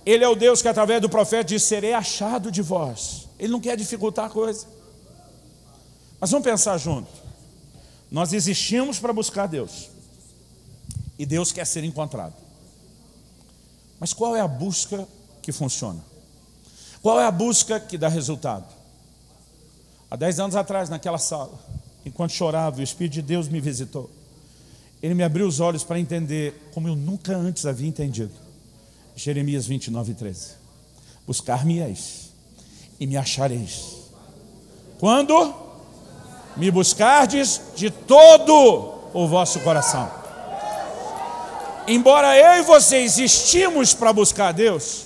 Ele é o Deus que através do profeta diz, serei achado de vós. Ele não quer dificultar a coisa. Mas vamos pensar junto. Nós existimos para buscar Deus. E Deus quer ser encontrado. Mas qual é a busca que funciona? Qual é a busca que dá resultado? Há 10 anos atrás, naquela sala, enquanto chorava, o Espírito de Deus me visitou. Ele me abriu os olhos para entender como eu nunca antes havia entendido. Jeremias 29:13. Buscar-me-eis e me achareis. Quando me buscardes de todo o vosso coração. Embora eu e você existimos para buscar Deus,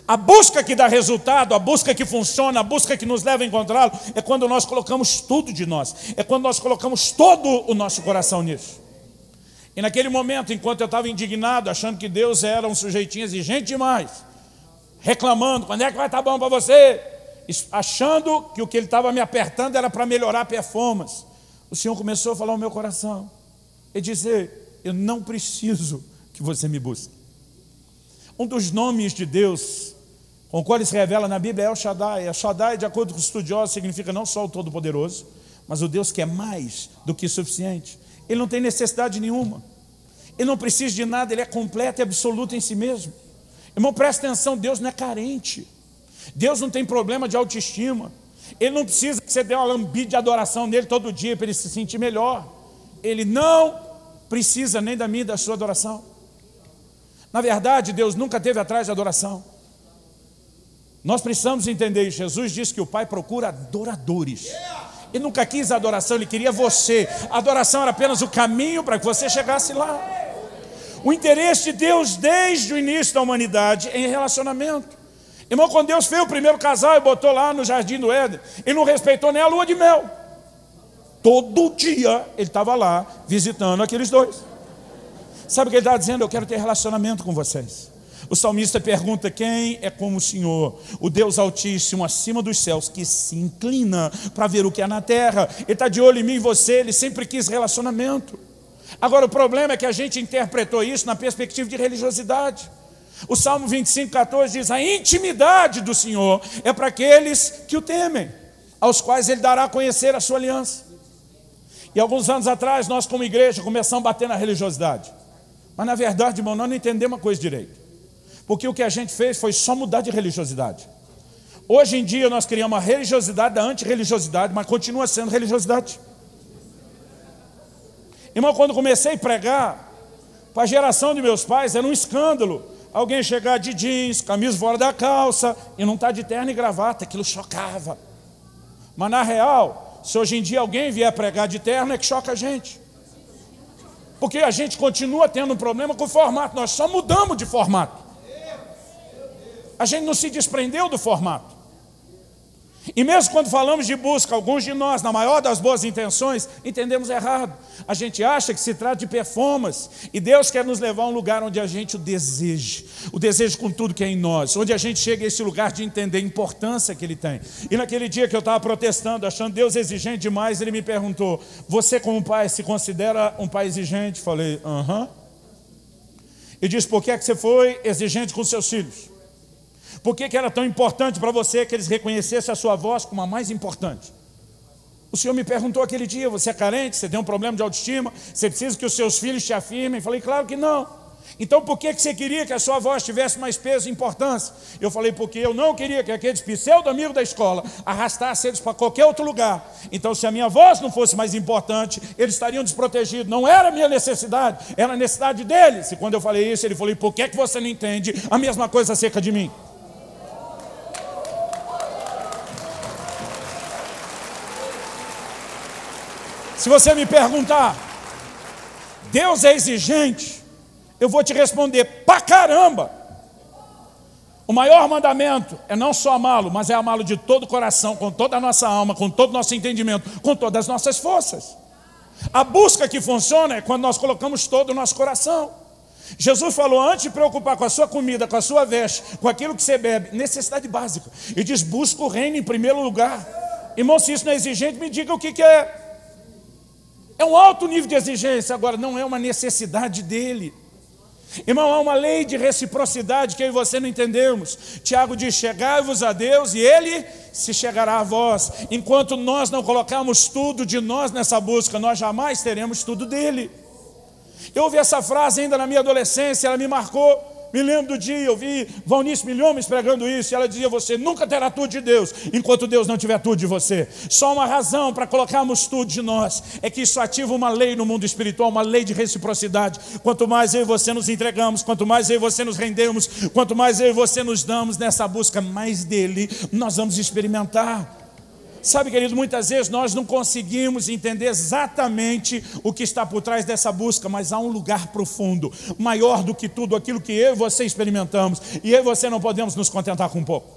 a busca que dá resultado, a busca que funciona, a busca que nos leva a encontrá-lo, é quando nós colocamos tudo de nós, é quando nós colocamos todo o nosso coração nisso. E naquele momento, enquanto eu estava indignado, achando que Deus era um sujeitinho exigente demais, reclamando, quando é que vai estar bom para você? Achando que o que Ele estava me apertando era para melhorar a performance. O Senhor começou a falar ao meu coração e dizer, eu não preciso que você me busque. Um dos nomes de Deus com o qual Ele se revela na Bíblia é El Shaddai. El Shaddai, de acordo com os estudiosos, significa não só o Todo-Poderoso, mas o Deus que é mais do que suficiente. Ele não tem necessidade nenhuma. Ele não precisa de nada, Ele é completo e absoluto em si mesmo. Irmão, presta atenção, Deus não é carente. Deus não tem problema de autoestima. Ele não precisa que você dê uma lambida de adoração nele todo dia para ele se sentir melhor. Ele não precisa nem da minha e da sua adoração. Na verdade, Deus nunca esteve atrás de adoração. Nós precisamos entender isso. Jesus disse que o Pai procura adoradores. Ele nunca quis adoração, Ele queria você. A adoração era apenas o caminho para que você chegasse lá. O interesse de Deus desde o início da humanidade é em relacionamento. Irmão, quando Deus fez o primeiro casal e botou lá no jardim do Éden, Ele não respeitou nem a lua de mel. Todo dia Ele estava lá visitando aqueles dois. Sabe o que Ele está dizendo? Eu quero ter relacionamento com vocês. O salmista pergunta, quem é como o Senhor? O Deus Altíssimo acima dos céus, que se inclina para ver o que há na terra. Ele está de olho em mim e você, Ele sempre quis relacionamento. Agora o problema é que a gente interpretou isso na perspectiva de religiosidade. O Salmo 25:14 diz, a intimidade do Senhor é para aqueles que o temem, aos quais Ele dará a conhecer a sua aliança. E alguns anos atrás, nós como igreja começamos a bater na religiosidade. Mas na verdade, irmão, nós não entendemos uma coisa direito. Porque o que a gente fez foi só mudar de religiosidade. Hoje em dia nós criamos a religiosidade da antirreligiosidade, mas continua sendo religiosidade. Irmão, quando comecei a pregar, para a geração de meus pais era um escândalo. Alguém chegar de jeans, camisa fora da calça, e não estar de terno e gravata, aquilo chocava. Mas na real, se hoje em dia alguém vier pregar de terno, é que choca a gente. Porque a gente continua tendo um problema com o formato, nós só mudamos de formato. A gente não se desprendeu do formato. E mesmo quando falamos de busca, alguns de nós, na maior das boas intenções, entendemos errado. A gente acha que se trata de performance. E Deus quer nos levar a um lugar onde a gente o deseje com tudo que é em nós. Onde a gente chega a esse lugar de entender a importância que Ele tem. E naquele dia que eu estava protestando, achando Deus exigente demais, Ele me perguntou: você como pai se considera um pai exigente? Falei, aham. E disse, por que é que você foi exigente com seus filhos? Por que era tão importante para você que eles reconhecessem a sua voz como a mais importante? O Senhor me perguntou aquele dia, você é carente, você tem um problema de autoestima, você precisa que os seus filhos te afirmem? Falei, claro que não. Então por que você queria que a sua voz tivesse mais peso e importância? Eu falei, porque eu não queria que aqueles pseudo-amigos da escola arrastassem eles para qualquer outro lugar. Então se a minha voz não fosse mais importante, eles estariam desprotegidos. Não era a minha necessidade, era a necessidade deles. E quando eu falei isso, ele falou, e por que você não entende a mesma coisa acerca de mim? Se você me perguntar, Deus é exigente? Eu vou te responder, pra caramba! O maior mandamento é não só amá-lo, mas é amá-lo de todo o coração, com toda a nossa alma, com todo o nosso entendimento, com todas as nossas forças. A busca que funciona é quando nós colocamos todo o nosso coração. Jesus falou, antes de preocupar com a sua comida, com a sua veste, com aquilo que você bebe, necessidade básica. E diz, busca o reino em primeiro lugar. Irmão, se isso não é exigente, me diga o que é. É um alto nível de exigência, agora não é uma necessidade dele. Irmão, há uma lei de reciprocidade que eu e você não entendemos. Tiago diz, chegai-vos a Deus e Ele se chegará a vós. Enquanto nós não colocarmos tudo de nós nessa busca, nós jamais teremos tudo dele. Eu ouvi essa frase ainda na minha adolescência, ela me marcou. Me lembro do dia, eu vi Valnice Milhomes pregando isso, e ela dizia, você nunca terá tudo de Deus, enquanto Deus não tiver tudo de você. Só uma razão para colocarmos tudo de nós, é que isso ativa uma lei no mundo espiritual, uma lei de reciprocidade. Quanto mais eu e você nos entregamos, quanto mais eu e você nos rendemos, quanto mais eu e você nos damos nessa busca mais dele, nós vamos experimentar. Sabe, querido, muitas vezes nós não conseguimos entender exatamente o que está por trás dessa busca, mas há um lugar profundo, maior do que tudo aquilo que eu e você experimentamos, e eu e você não podemos nos contentar com pouco.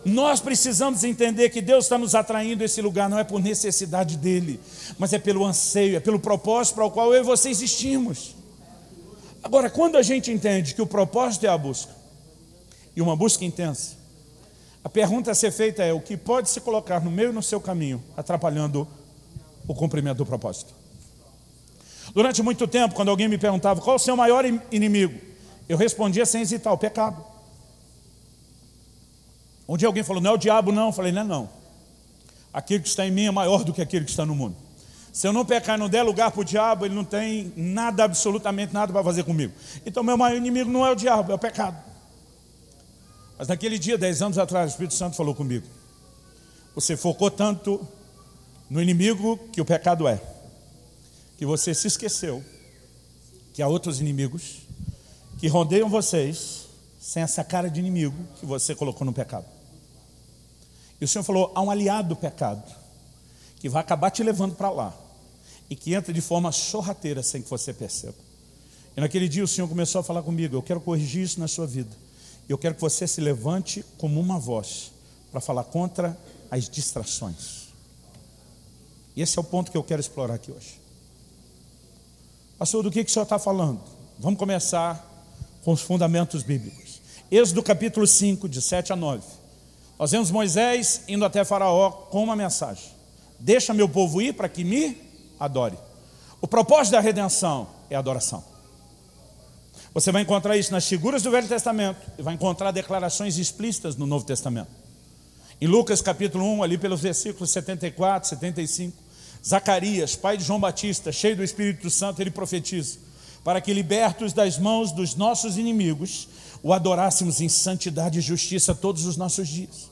Nós precisamos entender que Deus está nos atraindo a esse lugar, não é por necessidade dele, mas é pelo anseio, é pelo propósito para o qual eu e você existimos. Agora, quando a gente entende que o propósito é a busca, e uma busca intensa, a pergunta a ser feita é, o que pode se colocar no meio e no seu caminho, atrapalhando o cumprimento do propósito? Durante muito tempo, quando alguém me perguntava, qual é o seu maior inimigo? Eu respondia sem hesitar, o pecado. Um dia alguém falou, não é o diabo não. Eu falei, não. Aquilo que está em mim é maior do que aquilo que está no mundo. Se eu não pecar e não der lugar para o diabo, ele não tem nada, absolutamente nada para fazer comigo. Então meu maior inimigo não é o diabo, é o pecado. Mas naquele dia, 10 anos atrás, o Espírito Santo falou comigo. Você focou tanto no inimigo que o pecado é, que você se esqueceu que há outros inimigos que rodeiam vocês sem essa cara de inimigo que você colocou no pecado. E o Senhor falou, há um aliado do pecado que vai acabar te levando para lá e que entra de forma sorrateira sem que você perceba. E naquele dia o Senhor começou a falar comigo, eu quero corrigir isso na sua vida. Eu quero que você se levante como uma voz para falar contra as distrações. E esse é o ponto que eu quero explorar aqui hoje. Pastor, do que o senhor está falando? Vamos começar com os fundamentos bíblicos. Êxodo capítulo 5, de 7 a 9. Nós vemos Moisés indo até Faraó com uma mensagem. Deixa meu povo ir para que me adore. O propósito da redenção é a adoração. Você vai encontrar isso nas figuras do Velho Testamento e vai encontrar declarações explícitas no Novo Testamento. Em Lucas capítulo 1, ali pelos versículos 74, 75, Zacarias, pai de João Batista, cheio do Espírito Santo, ele profetiza, para que libertos das mãos dos nossos inimigos, o adorássemos em santidade e justiça todos os nossos dias.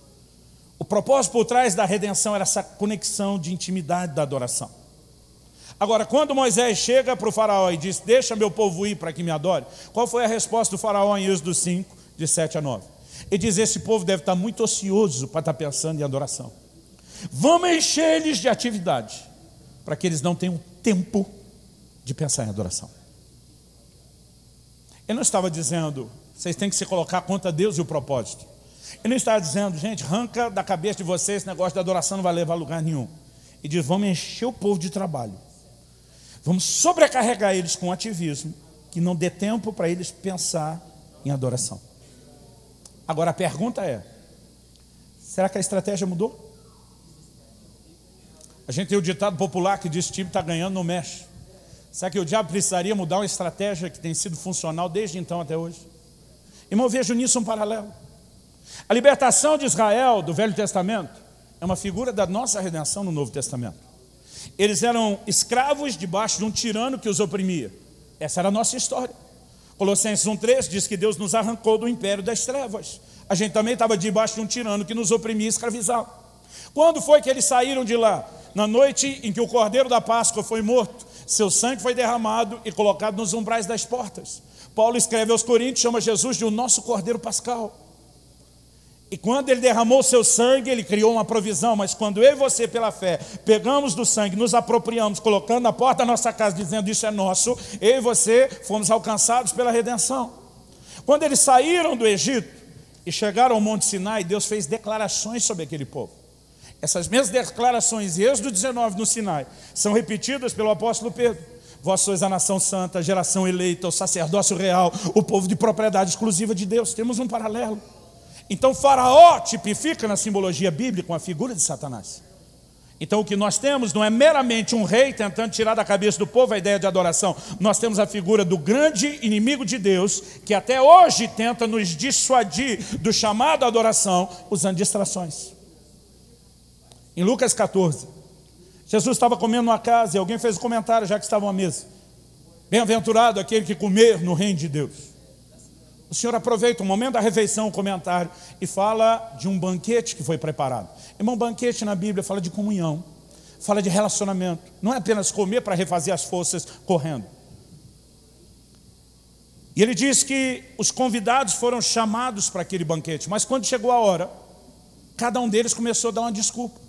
O propósito por trás da redenção era essa conexão de intimidade da adoração. Agora, quando Moisés chega para o faraó e diz, deixa meu povo ir para que me adore, qual foi a resposta do faraó em Êxodo 5, de 7 a 9? Ele diz, esse povo deve estar muito ocioso para estar pensando em adoração. Vamos encher eles de atividade, para que eles não tenham tempo de pensar em adoração. Ele não estava dizendo, vocês têm que se colocar contra Deus e o propósito. Ele não está dizendo, gente, arranca da cabeça de vocês, esse negócio de adoração não vai levar a lugar nenhum. Ele diz, vamos encher o povo de trabalho. Vamos sobrecarregar eles com ativismo, que não dê tempo para eles pensar em adoração. Agora a pergunta é, será que a estratégia mudou? A gente tem o ditado popular que diz, time está ganhando, não mexe. Será que o diabo precisaria mudar uma estratégia que tem sido funcional desde então até hoje? Irmão, eu vejo nisso um paralelo. A libertação de Israel do Velho Testamento é uma figura da nossa redenção no Novo Testamento. Eles eram escravos debaixo de um tirano que os oprimia. Essa era a nossa história. Colossenses 1,3 diz que Deus nos arrancou do império das trevas. A gente também estava debaixo de um tirano que nos oprimia e escravizava. Quando foi que eles saíram de lá? Na noite em que o Cordeiro da Páscoa foi morto, seu sangue foi derramado e colocado nos umbrais das portas. Paulo escreve aos Coríntios, chama Jesus de o nosso Cordeiro Pascal. E quando ele derramou seu sangue, ele criou uma provisão. Mas quando eu e você, pela fé, pegamos do sangue, nos apropriamos, colocando na porta da nossa casa, dizendo isso é nosso, eu e você fomos alcançados pela redenção. Quando eles saíram do Egito e chegaram ao Monte Sinai, Deus fez declarações sobre aquele povo. Essas mesmas declarações, em Êxodo 19 no Sinai, são repetidas pelo apóstolo Pedro. Vós sois a nação santa, a geração eleita, o sacerdócio real, o povo de propriedade exclusiva de Deus. Temos um paralelo. Então Faraó tipifica na simbologia bíblica uma figura de Satanás. Então o que nós temos não é meramente um rei tentando tirar da cabeça do povo a ideia de adoração. Nós temos a figura do grande inimigo de Deus, que até hoje tenta nos dissuadir do chamado à adoração, usando distrações. Em Lucas 14, Jesus estava comendo numa casa e alguém fez um comentário, já que estavam à mesa. Bem-aventurado aquele que comer no reino de Deus. O Senhor aproveita o momento da refeição, o comentário, e fala de um banquete que foi preparado. Irmão, banquete na Bíblia fala de comunhão, fala de relacionamento. Não é apenas comer para refazer as forças correndo. E ele diz que os convidados foram chamados para aquele banquete, mas quando chegou a hora, cada um deles começou a dar uma desculpa.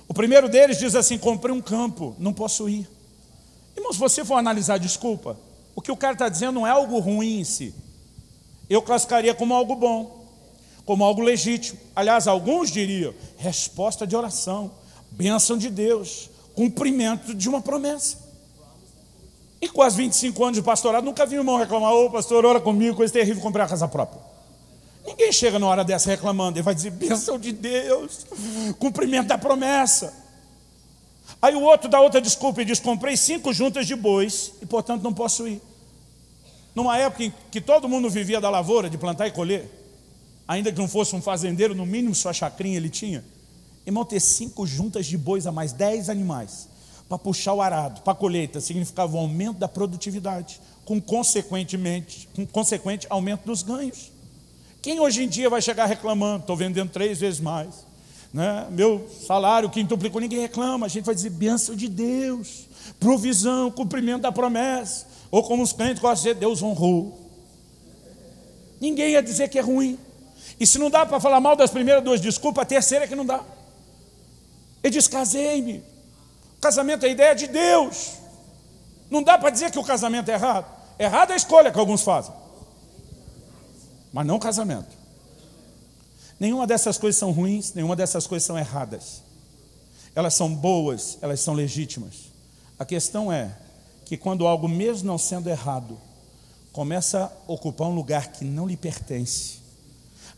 O primeiro deles diz assim, comprei um campo, não posso ir. Irmão, se você for analisar a desculpa, o que o cara está dizendo não é algo ruim em si. Eu classificaria como algo bom, como algo legítimo. Aliás, alguns diriam, resposta de oração, bênção de Deus, cumprimento de uma promessa. Em quase 25 anos de pastorado, nunca vi um irmão reclamar, ô pastor, ora comigo, coisa terrível, comprei a casa própria. Ninguém chega na hora dessa reclamando, ele vai dizer, bênção de Deus, cumprimento da promessa. Aí o outro dá outra desculpa e diz, comprei 5 juntas de bois e portanto não posso ir. Numa época em que todo mundo vivia da lavoura, de plantar e colher, ainda que não fosse um fazendeiro, no mínimo sua chacrinha ele tinha. Irmão, ter 5 juntas de bois a mais 10 animais, para puxar o arado, para a colheita, significava um aumento da produtividade, com consequente aumento dos ganhos. Quem hoje em dia vai chegar reclamando, estou vendendo 3 vezes mais, né? Meu salário quintuplicou, ninguém reclama, a gente vai dizer, bênção de Deus, provisão, cumprimento da promessa, ou como os crentes gostam de dizer, Deus honrou. Ninguém ia dizer que é ruim. E se não dá para falar mal das primeiras 2 desculpas, a terceira é que não dá. Ele diz, casei-me. O casamento é a ideia de Deus. Não dá para dizer que o casamento é errado. Errada é a escolha que alguns fazem, mas não o casamento. Nenhuma dessas coisas são ruins, nenhuma dessas coisas são erradas. Elas são boas, elas são legítimas. A questão é que quando algo, mesmo não sendo errado, começa a ocupar um lugar que não lhe pertence,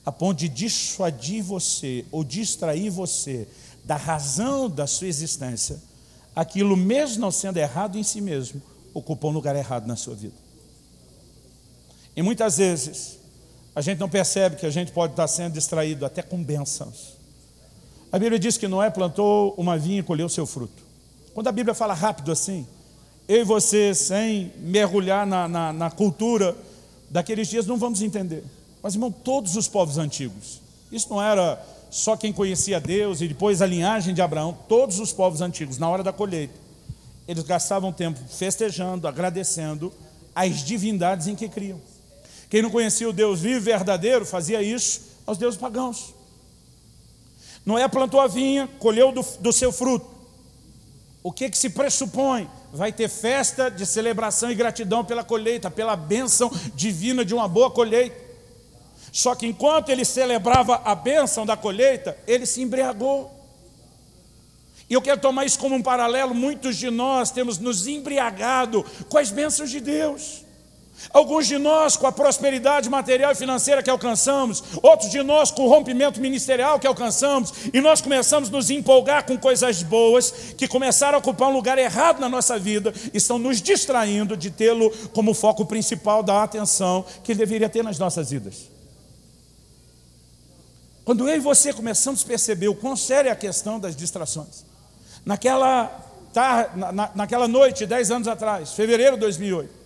a ponto de dissuadir você ou distrair você da razão da sua existência, aquilo, mesmo não sendo errado em si mesmo, ocupa um lugar errado na sua vida. E muitas vezes a gente não percebe que a gente pode estar sendo distraído até com bênçãos. A Bíblia diz que Noé plantou uma vinha e colheu o seu fruto. Quando a Bíblia fala rápido assim, eu e você, sem mergulhar na cultura daqueles dias, não vamos entender. Mas, irmão, todos os povos antigos, isso não era só quem conhecia Deus e depois a linhagem de Abraão, todos os povos antigos, na hora da colheita, eles gastavam tempo festejando, agradecendo as divindades em que criam. Quem não conhecia o Deus vivo e verdadeiro fazia isso aos deuses pagãos. Noé plantou a vinha, colheu do seu fruto. O que se pressupõe? Vai ter festa de celebração e gratidão pela colheita, pela bênção divina de uma boa colheita. Só que enquanto ele celebrava a bênção da colheita, ele se embriagou. E eu quero tomar isso como um paralelo. Muitos de nós temos nos embriagado com as bênçãos de Deus. Alguns de nós com a prosperidade material e financeira que alcançamos, outros de nós com o rompimento ministerial que alcançamos, e nós começamos a nos empolgar com coisas boas que começaram a ocupar um lugar errado na nossa vida, e estão nos distraindo de tê-lo como foco principal da atenção que ele deveria ter nas nossas vidas. Quando eu e você começamos a perceber o quão séria é a questão das distrações, naquela noite, 10 anos atrás, fevereiro de 2008,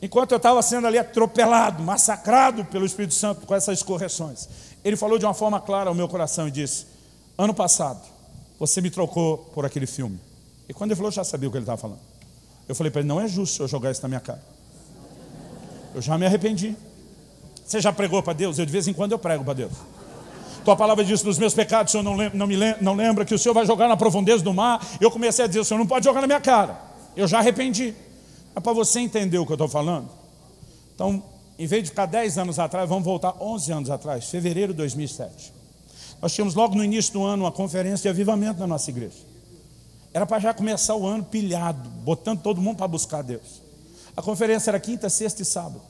enquanto eu estava sendo ali atropelado, massacrado pelo Espírito Santo com essas correções, ele falou de uma forma clara ao meu coração e disse: ano passado, você me trocou por aquele filme. E quando ele falou, eu já sabia o que ele estava falando. Eu falei para ele: não é justo eu jogar isso na minha cara. Eu já me arrependi. Você já pregou para Deus? Eu de vez em quando eu prego para Deus. Tua palavra diz: dos meus pecados o Senhor não lembra, que o Senhor vai jogar na profundeza do mar. Eu comecei a dizer: o Senhor não pode jogar na minha cara. Eu já arrependi. É para você entender o que eu estou falando. Então, em vez de ficar 10 anos atrás, vamos voltar 11 anos atrás, fevereiro de 2007. Nós tínhamos logo no início do ano uma conferência de avivamento na nossa igreja. Era para já começar o ano pilhado, botando todo mundo para buscar Deus. A conferência era quinta, sexta e sábado.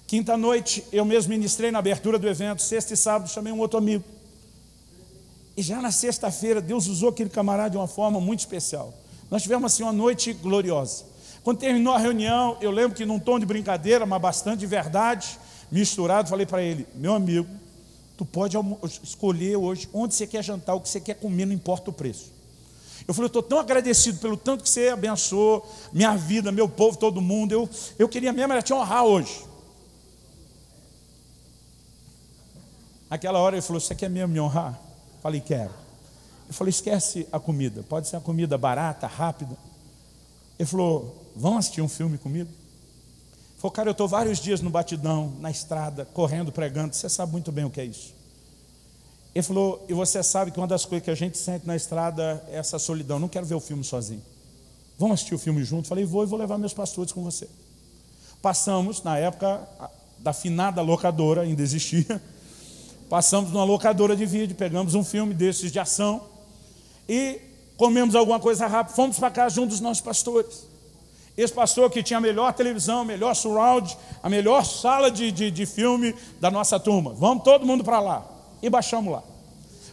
Quinta noite, eu mesmo ministrei na abertura do evento. Sexta e sábado, chamei um outro amigo. E já na sexta-feira, Deus usou aquele camarada de uma forma muito especial. Nós tivemos assim uma noite gloriosa. Quando terminou a reunião, eu lembro que num tom de brincadeira, mas bastante de verdade, misturado, falei para ele: meu amigo, tu pode escolher hoje onde você quer jantar, o que você quer comer, não importa o preço. Eu falei: eu estou tão agradecido pelo tanto que você abençoou minha vida, meu povo, todo mundo. Eu queria mesmo era te honrar hoje. Naquela hora ele falou: você quer mesmo me honrar? Falei: quero. Eu falei: esquece a comida, pode ser uma comida barata, rápida. Ele falou: vamos assistir um filme comigo? Ele falou: cara, eu estou vários dias no batidão, na estrada, correndo, pregando. Você sabe muito bem o que é isso. Ele falou: e você sabe que uma das coisas que a gente sente na estrada é essa solidão. Não quero ver o filme sozinho. Vamos assistir o filme junto? Falei: vou levar meus pastores com você. Passamos, na época da finada locadora, ainda existia. Passamos numa locadora de vídeo, pegamos um filme desses de ação e comemos alguma coisa rápida, fomos para casa de um dos nossos pastores. Esse pastor que tinha a melhor televisão, a melhor surround, a melhor sala de filme da nossa turma. Vamos todo mundo para lá. E baixamos lá.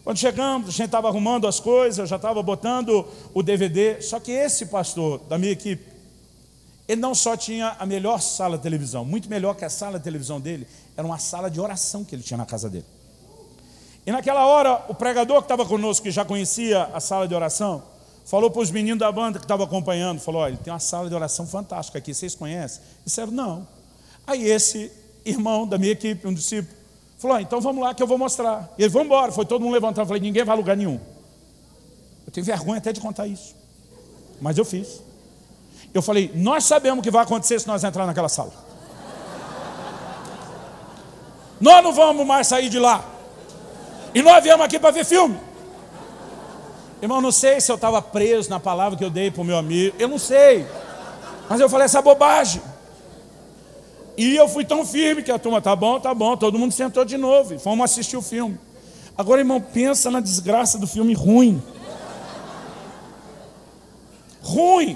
Quando chegamos, a gente estava arrumando as coisas, eu já estava botando o DVD. Só que esse pastor da minha equipe, ele não só tinha a melhor sala de televisão, muito melhor que a sala de televisão dele, era uma sala de oração que ele tinha na casa dele. E naquela hora, o pregador que estava conosco, que já conhecia a sala de oração, falou para os meninos da banda que estavam acompanhando, falou: olha, ele tem uma sala de oração fantástica aqui, vocês conhecem? Disseram: não. Aí esse irmão da minha equipe, um discípulo, falou: então vamos lá que eu vou mostrar. E ele: vamos embora. Foi todo mundo levantando. Eu falei: ninguém vai a lugar nenhum. Eu tenho vergonha até de contar isso, mas eu fiz. Eu falei: nós sabemos o que vai acontecer se nós entrar naquela sala. Nós não vamos mais sair de lá. E nós viemos aqui para ver filme. Irmão, não sei se eu estava preso na palavra que eu dei para o meu amigo. Eu não sei. Mas eu falei essa bobagem. E eu fui tão firme que a turma: tá bom. Todo mundo sentou de novo e fomos assistir o filme. Agora, irmão, pensa na desgraça do filme ruim. Ruim.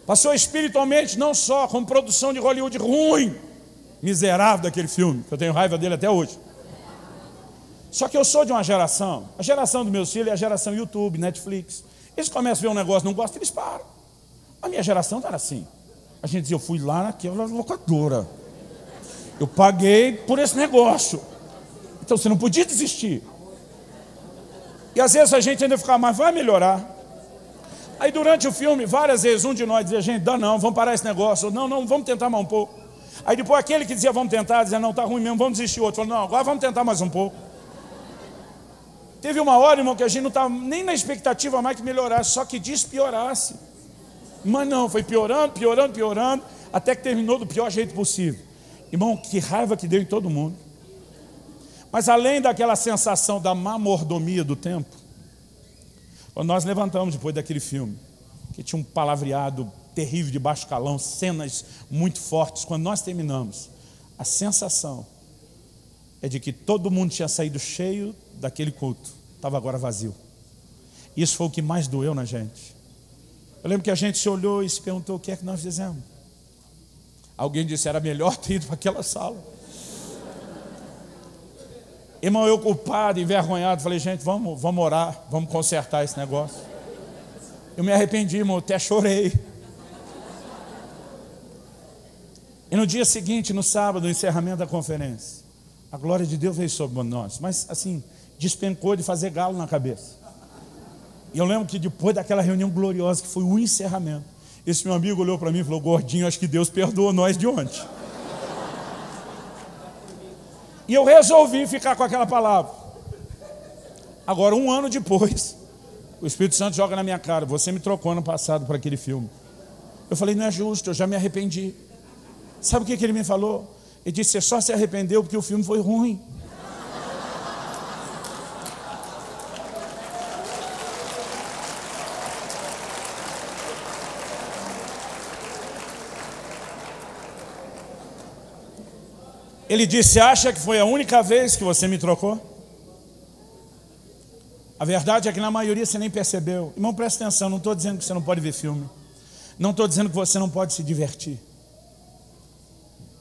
Passou espiritualmente, não só, como produção de Hollywood ruim. Miserável daquele filme, que eu tenho raiva dele até hoje. Só que eu sou de uma geração, a geração dos meus filhos é a geração YouTube, Netflix. Eles começam a ver um negócio, não gostam, eles param. A minha geração não era assim. A gente dizia: eu fui lá naquela locadora, eu paguei por esse negócio, então você não podia desistir. E às vezes a gente ainda ficava: mas vai melhorar. Aí durante o filme, várias vezes um de nós dizia: gente, dá não, vamos parar esse negócio. Ou, não, vamos tentar mais um pouco. Aí depois aquele que dizia: vamos tentar, dizia: não, tá ruim mesmo, vamos desistir. Outro falou: não, agora vamos tentar mais um pouco. Teve uma hora, irmão, que a gente não estava nem na expectativa mais que melhorasse, só que despiorasse. Mas não, foi piorando, até que terminou do pior jeito possível. Irmão, que raiva que deu em todo mundo. Mas além daquela sensação da má mordomia do tempo, quando nós levantamos depois daquele filme, que tinha um palavreado terrível de baixo calão, cenas muito fortes, quando nós terminamos, a sensação é de que todo mundo tinha saído cheio daquele culto, estava agora vazio. Isso foi o que mais doeu na gente. Eu lembro que a gente se olhou e se perguntou: o que é que nós fizemos? Alguém disse: era melhor ter ido para aquela sala. Irmão, eu culpado, envergonhado, falei: gente, vamos orar, vamos consertar esse negócio. Eu me arrependi, irmão, até chorei. E no dia seguinte, no sábado, no encerramento da conferência, a glória de Deus veio sobre nós, mas assim, despencou de fazer galo na cabeça. E eu lembro que depois daquela reunião gloriosa, que foi o encerramento, esse meu amigo olhou para mim e falou: gordinho, acho que Deus perdoou nós de ontem. E eu resolvi ficar com aquela palavra. Agora, 1 ano depois, o Espírito Santo joga na minha cara: você me trocou ano passado por aquele filme. Eu falei: não é justo, eu já me arrependi. Sabe o que ele me falou? Ele disse: você só se arrependeu porque o filme foi ruim. Ele disse: acha que foi a única vez que você me trocou? A verdade é que na maioria você nem percebeu. Irmão, presta atenção, não estou dizendo que você não pode ver filme. Não estou dizendo que você não pode se divertir.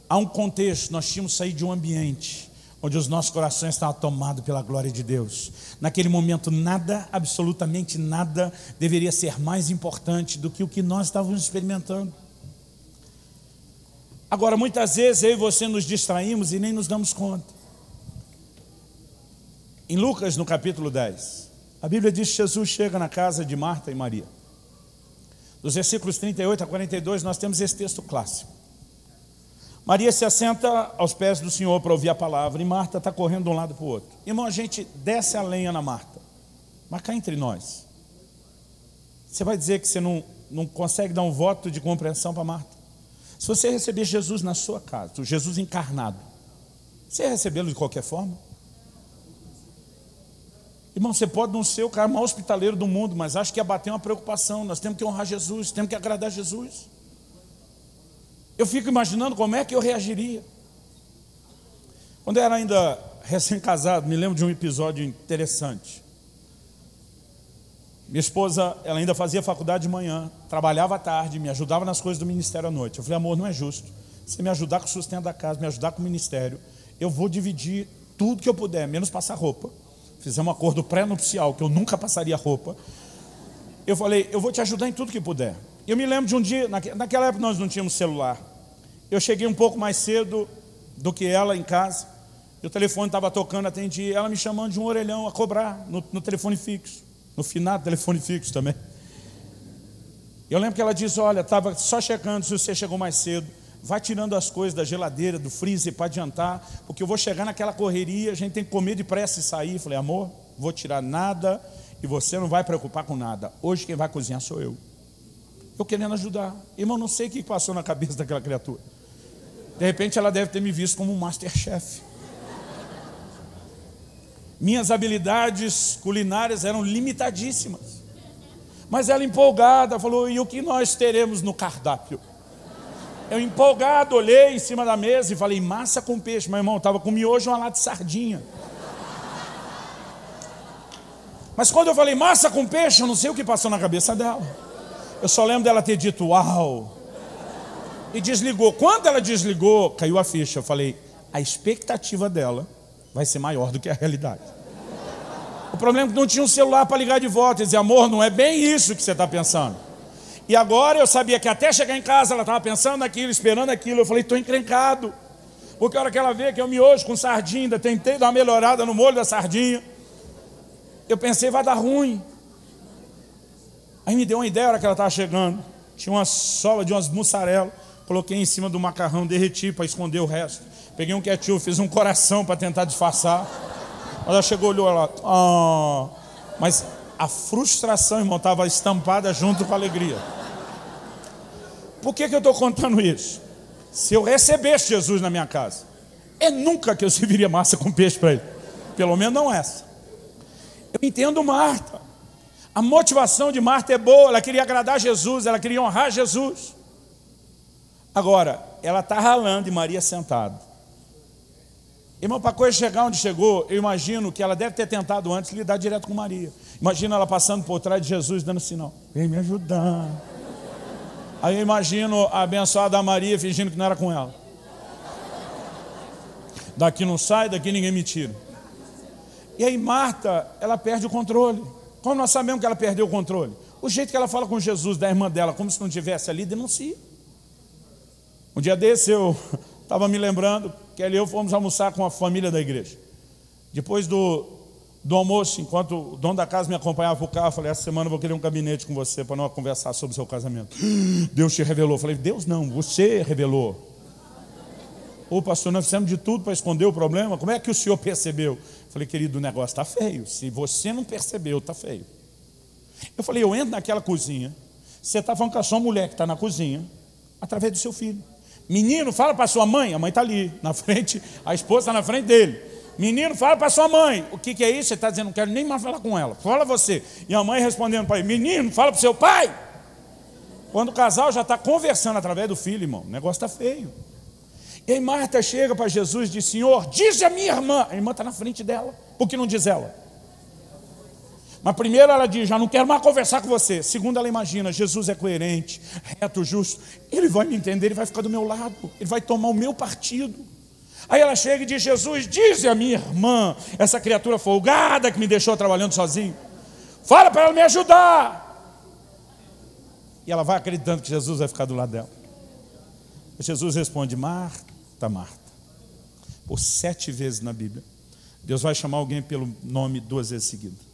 Há um contexto. Nós tínhamos saído de um ambiente onde os nossos corações estavam tomados pela glória de Deus. Naquele momento nada, absolutamente nada, deveria ser mais importante do que o que nós estávamos experimentando. Agora, muitas vezes eu e você nos distraímos e nem nos damos conta. Em Lucas, no capítulo 10, a Bíblia diz que Jesus chega na casa de Marta e Maria. Dos versículos 38 a 42, nós temos esse texto clássico. Maria se assenta aos pés do Senhor para ouvir a palavra, e Marta está correndo de um lado para o outro. Irmão, a gente desce a lenha na Marta, mas cá entre nós, você vai dizer que você não consegue dar um voto de compreensão para Marta? Se você receber Jesus na sua casa, o Jesus encarnado, você ia recebê-lo de qualquer forma? Irmão, você pode não ser o cara mais hospitaleiro do mundo, mas acho que ia bater uma preocupação. Nós temos que honrar Jesus, temos que agradar Jesus. Eu fico imaginando como é que eu reagiria. Quando eu era ainda recém-casado, me lembro de um episódio interessante. Minha esposa, ela ainda fazia faculdade de manhã, trabalhava à tarde, me ajudava nas coisas do ministério à noite. Eu falei: amor, não é justo. Você me ajudar com o sustento da casa, me ajudar com o ministério, eu vou dividir tudo que eu puder, menos passar roupa. Fizemos um acordo pré-nupcial, que eu nunca passaria roupa. Eu falei: eu vou te ajudar em tudo que puder. Eu me lembro de um dia, naquela época nós não tínhamos celular. Eu cheguei um pouco mais cedo do que ela em casa. E o telefone estava tocando, atendi. Ela me chamando de um orelhão a cobrar no telefone fixo. No finado telefone fixo também. Eu lembro que ela disse: olha, estava só checando se você chegou mais cedo. Vai tirando as coisas da geladeira, do freezer para adiantar, porque eu vou chegar naquela correria, a gente tem que comer depressa e sair. Eu falei: amor, vou tirar nada e você não vai preocupar com nada. Hoje quem vai cozinhar sou eu. Eu querendo ajudar. Irmão, não sei o que passou na cabeça daquela criatura. De repente ela deve ter me visto como um Masterchef. Minhas habilidades culinárias eram limitadíssimas. Mas ela empolgada falou: e o que nós teremos no cardápio? Eu empolgado olhei em cima da mesa e falei: massa com peixe. Meu irmão, estava com miojo e uma lata de sardinha. Mas quando eu falei massa com peixe, eu não sei o que passou na cabeça dela. Eu só lembro dela ter dito uau. E desligou. Quando ela desligou, caiu a ficha. Eu falei: a expectativa dela vai ser maior do que a realidade. O problema é que não tinha um celular para ligar de volta e dizer: amor, não é bem isso que você está pensando. E agora eu sabia que até chegar em casa ela estava pensando naquilo, esperando aquilo. Eu falei: estou encrencado. Porque a hora que ela vê que eu miojo com sardinha, ainda tentei dar uma melhorada no molho da sardinha, eu pensei: vai dar ruim. Aí me deu uma ideia a hora que ela estava chegando. Tinha uma sola de umas mussarela. Coloquei em cima do macarrão, derreti para esconder o resto. Peguei um ketchup, fiz um coração para tentar disfarçar. Quando ela chegou, olhou lá. Oh. Mas a frustração, irmão, estava estampada junto com a alegria. Por que eu estou contando isso? Se eu recebesse Jesus na minha casa, é nunca que eu serviria massa com peixe para ele. Pelo menos não essa. Eu entendo Marta. A motivação de Marta é boa. Ela queria agradar Jesus, ela queria honrar Jesus. Agora, ela está ralando e Maria sentada. Irmão, para a coisa chegar onde chegou, eu imagino que ela deve ter tentado antes lidar direto com Maria. Imagina ela passando por trás de Jesus, dando sinal: vem me ajudar. Aí eu imagino a abençoada Maria fingindo que não era com ela. Daqui não sai, daqui ninguém me tira. E aí Marta, ela perde o controle. Como nós sabemos que ela perdeu o controle? O jeito que ela fala com Jesus, da irmã dela, como se não estivesse ali, denuncia. Um dia desse eu estava me lembrando que ela e eu fomos almoçar com a família da igreja. Depois do almoço, enquanto o dono da casa me acompanhava para o carro, eu falei: essa semana eu vou querer um gabinete com você para nós conversar sobre o seu casamento. Deus te revelou. Eu falei: Deus não, você revelou. Ô pastor, nós fizemos de tudo para esconder o problema. Como é que o senhor percebeu? Eu falei: querido, o negócio está feio. Se você não percebeu, está feio. Eu falei: eu entro naquela cozinha, você está falando com a sua mulher que está na cozinha, através do seu filho. Menino, fala para sua mãe. A mãe está ali, na frente, a esposa está na frente dele. Menino, fala para sua mãe. O que é isso? Você está dizendo: não quero nem mais falar com ela. Fala você. E a mãe respondendo para ele: menino, fala para o seu pai. Quando o casal já está conversando através do filho, irmão, o negócio está feio. E aí Marta chega para Jesus e diz: Senhor, diz a minha irmã. A irmã está na frente dela. Por que não diz ela? Mas primeiro ela diz: já não quero mais conversar com você. Segundo, ela imagina: Jesus é coerente, reto, justo. Ele vai me entender, ele vai ficar do meu lado. Ele vai tomar o meu partido. Aí ela chega e diz: Jesus, diz a minha irmã, essa criatura folgada que me deixou trabalhando sozinho, fala para ela me ajudar. E ela vai acreditando que Jesus vai ficar do lado dela. Jesus responde: Marta, Marta. Por 7 vezes na Bíblia, Deus vai chamar alguém pelo nome 2 vezes seguidas.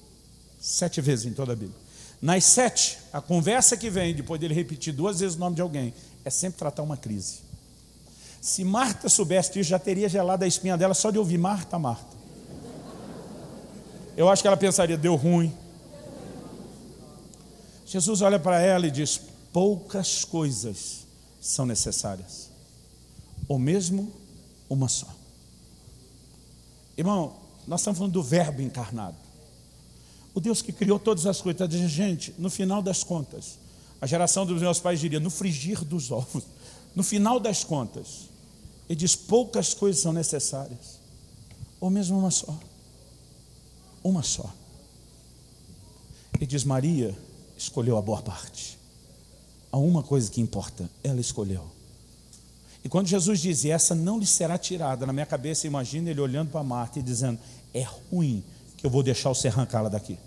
7 vezes em toda a Bíblia. Nas 7, a conversa que vem, depois dele repetir 2 vezes o nome de alguém, é sempre tratar uma crise. Se Marta soubesse disso, já teria gelado a espinha dela só de ouvir Marta, Marta. Eu acho que ela pensaria: deu ruim. Jesus olha para ela e diz: poucas coisas são necessárias, ou mesmo uma só. Irmão, nós estamos falando do Verbo encarnado. O Deus que criou todas as coisas está dizendo: gente, no final das contas, a geração dos meus pais diria, no frigir dos ovos, no final das contas, ele diz: poucas coisas são necessárias, ou mesmo uma só. Uma só. Ele diz: Maria escolheu a boa parte. Há uma coisa que importa, ela escolheu. E quando Jesus diz: essa não lhe será tirada, na minha cabeça imagina ele olhando para Marta e dizendo: é ruim que eu vou deixar você arrancá-la daqui.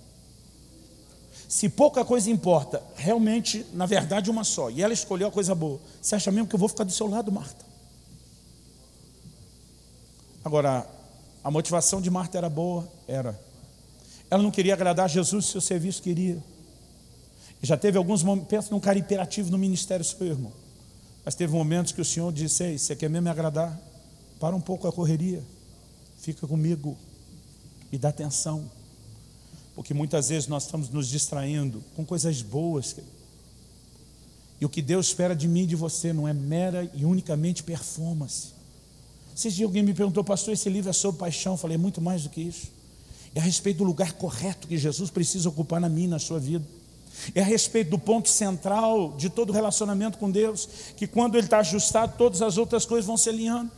Se pouca coisa importa, realmente, na verdade, uma só, e ela escolheu a coisa boa, você acha mesmo que eu vou ficar do seu lado, Marta? Agora, a motivação de Marta era boa? Era. Ela não queria agradar Jesus, seu serviço queria. E já teve alguns momentos, pensa num cara imperativo no ministério seu, irmão. Mas teve momentos que o Senhor disse: ei, você quer mesmo me agradar? Para um pouco a correria, fica comigo e dá atenção. Porque muitas vezes nós estamos nos distraindo com coisas boas. E o que Deus espera de mim e de você não é mera e unicamente performance. Esses dias alguém me perguntou: pastor, esse livro é sobre paixão? Eu falei: é muito mais do que isso. É a respeito do lugar correto que Jesus precisa ocupar na minha e na sua vida. É a respeito do ponto central de todo relacionamento com Deus, que quando ele está ajustado, todas as outras coisas vão se alinhando.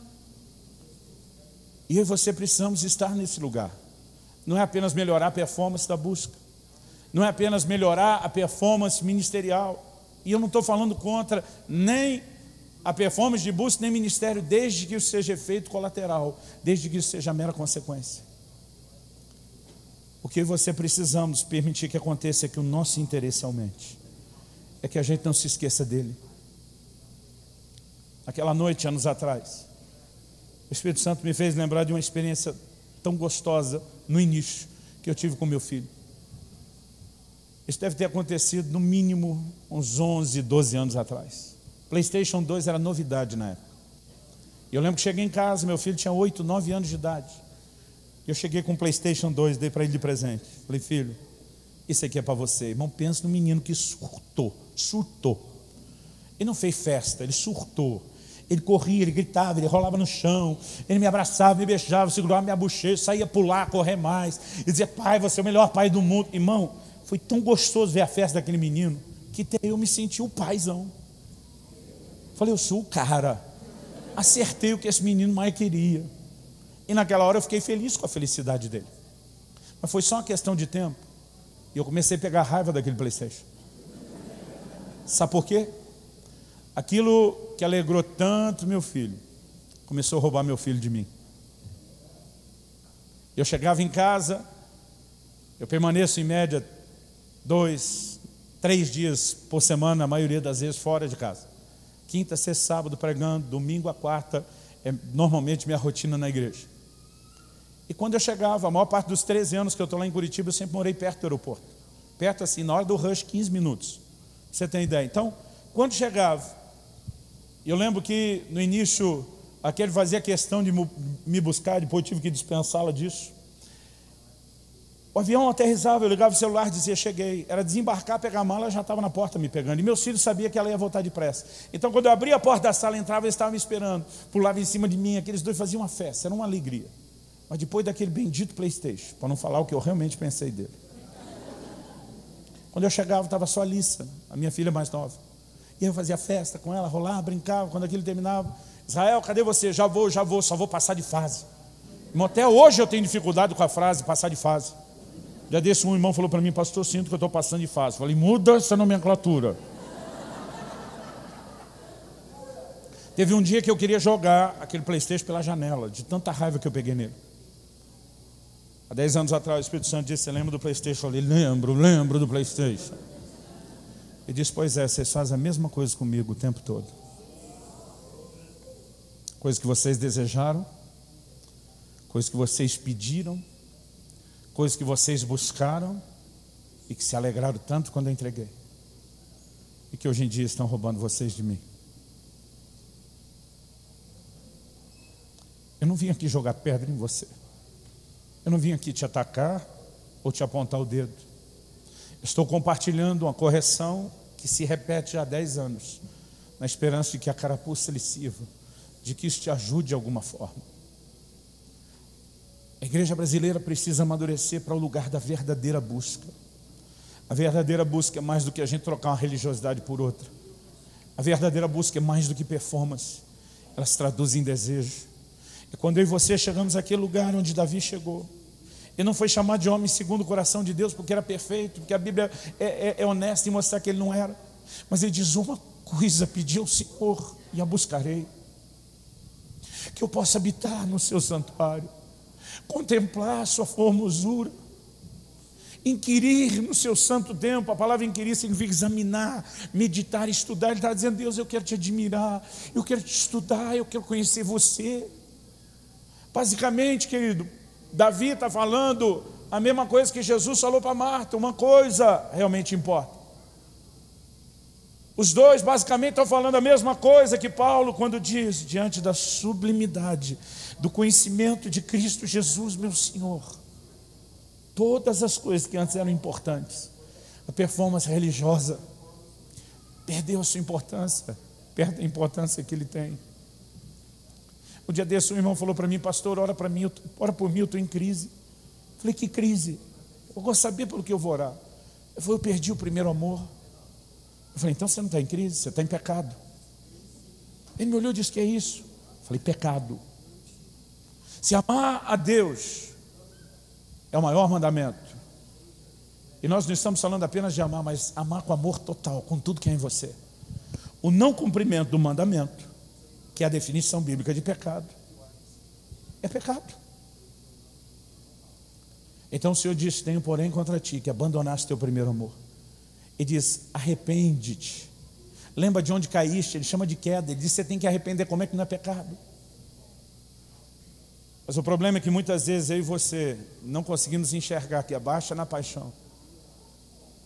E eu e você precisamos estar nesse lugar. Não é apenas melhorar a performance da busca, não é apenas melhorar a performance ministerial. E eu não estou falando contra nem a performance de busca, nem ministério, desde que isso seja efeito colateral, desde que isso seja mera consequência. O que você precisamos permitir que aconteça é que o nosso interesse aumente, é que a gente não se esqueça dele. Aquela noite, anos atrás, o Espírito Santo me fez lembrar de uma experiência tão gostosa no início que eu tive com meu filho. Isso deve ter acontecido no mínimo uns 11, 12 anos atrás. PlayStation 2 era novidade na época. E eu lembro que cheguei em casa, meu filho tinha 8, 9 anos de idade. Eu cheguei com o PlayStation 2, dei para ele de presente. Falei: filho, isso aqui é para você. Irmão, pensa no menino que surtou. Ele não fez festa, ele surtou. Ele corria, ele gritava, ele rolava no chão, ele me abraçava, me beijava, segurava minha bochecha, saía pular, correr mais. E dizia: pai, você é o melhor pai do mundo. Irmão, foi tão gostoso ver a festa daquele menino, que até eu me senti o paizão. Falei: eu sou o cara. Acertei o que esse menino mais queria. E naquela hora eu fiquei feliz com a felicidade dele. Mas foi só uma questão de tempo. E eu comecei a pegar raiva daquele PlayStation. Sabe por quê? Aquilo que alegrou tanto meu filho, começou a roubar meu filho de mim. Eu chegava em casa, eu permaneço em média 2, 3 dias por semana, a maioria das vezes fora de casa. Quinta, sexta, sábado pregando, domingo a quarta, é normalmente minha rotina na igreja. E quando eu chegava, a maior parte dos 13 anos que eu estou lá em Curitiba, eu sempre morei perto do aeroporto. Perto assim, na hora do rush, 15 minutos. Você tem ideia? Então, quando chegava, eu lembro que no início, aquele fazia questão de me buscar, depois eu tive que dispensá-la disso. O avião aterrissava, eu ligava o celular e dizia, cheguei. Era desembarcar, pegar a mala, ela já estava na porta me pegando. E meus filhos sabiam que ela ia voltar depressa. Então, quando eu abria a porta da sala, entrava, eles estavam me esperando. Pulavam em cima de mim, aqueles dois faziam uma festa, era uma alegria. Mas depois daquele bendito PlayStation, para não falar o que eu realmente pensei dele. Quando eu chegava, estava só a Alissa, a minha filha mais nova. E eu fazia festa com ela, rolava, brincava. Quando aquilo terminava, Israel, cadê você? Já vou, só vou passar de fase. Até hoje eu tenho dificuldade com a frase, passar de fase. Já desse um irmão falou para mim, pastor, sinto que eu estou passando de fase. Falei, muda essa nomenclatura. Teve um dia que eu queria jogar aquele PlayStation pela janela, de tanta raiva que eu peguei nele. Há 10 anos atrás o Espírito Santo disse, você lembra do PlayStation? Eu falei, lembro do PlayStation. Ele disse, pois é, vocês fazem a mesma coisa comigo o tempo todo. Coisa que vocês desejaram, coisa que vocês pediram, coisas que vocês buscaram e que se alegraram tanto quando eu entreguei. E que hoje em dia estão roubando vocês de mim. Eu não vim aqui jogar pedra em você. Eu não vim aqui te atacar ou te apontar o dedo. Estou compartilhando uma correção que se repete já há 10 anos, na esperança de que a carapuça lhe sirva, de que isso te ajude de alguma forma. A igreja brasileira precisa amadurecer para o lugar da verdadeira busca. A verdadeira busca é mais do que a gente trocar uma religiosidade por outra. A verdadeira busca é mais do que performance. Ela se traduz em desejo. E quando eu e você chegamos àquele lugar onde Davi chegou, ele não foi chamado de homem segundo o coração de Deus porque era perfeito, porque a Bíblia é honesta em mostrar que ele não era. Mas ele diz uma coisa, pedi ao Senhor e a buscarei, que eu possa habitar no seu santuário, contemplar a sua formosura, inquirir no seu santo templo. A palavra inquirir significa examinar, meditar, estudar. Ele está dizendo, Deus, eu quero te admirar, eu quero te estudar, eu quero conhecer você. Basicamente, querido, Davi está falando a mesma coisa que Jesus falou para Marta. Uma coisa realmente importa. Os dois basicamente estão falando a mesma coisa que Paulo quando diz, diante da sublimidade do conhecimento de Cristo Jesus, meu Senhor, todas as coisas que antes eram importantes, a performance religiosa perdeu a sua importância, perde a importância que ele tem. Um dia desse um irmão falou para mim, pastor, ora por mim, eu estou em crise. Eu falei, que crise? Eu gosto de saber pelo que eu vou orar. Ele falou, eu perdi o primeiro amor. Eu falei, então você não está em crise, você está em pecado. Ele me olhou e disse, que é isso? Eu falei, pecado. Se amar a Deus é o maior mandamento, e nós não estamos falando apenas de amar, mas amar com amor total, com tudo que é em você. O não cumprimento do mandamento, que é a definição bíblica de pecado, é pecado. Então o Senhor diz, tenho porém contra ti, que abandonaste teu primeiro amor. Ele diz, arrepende-te. Lembra de onde caíste? Ele chama de queda. Ele diz, você tem que arrepender. Como é que não é pecado? Mas o problema é que muitas vezes eu e você não conseguimos enxergar que a baixa na paixão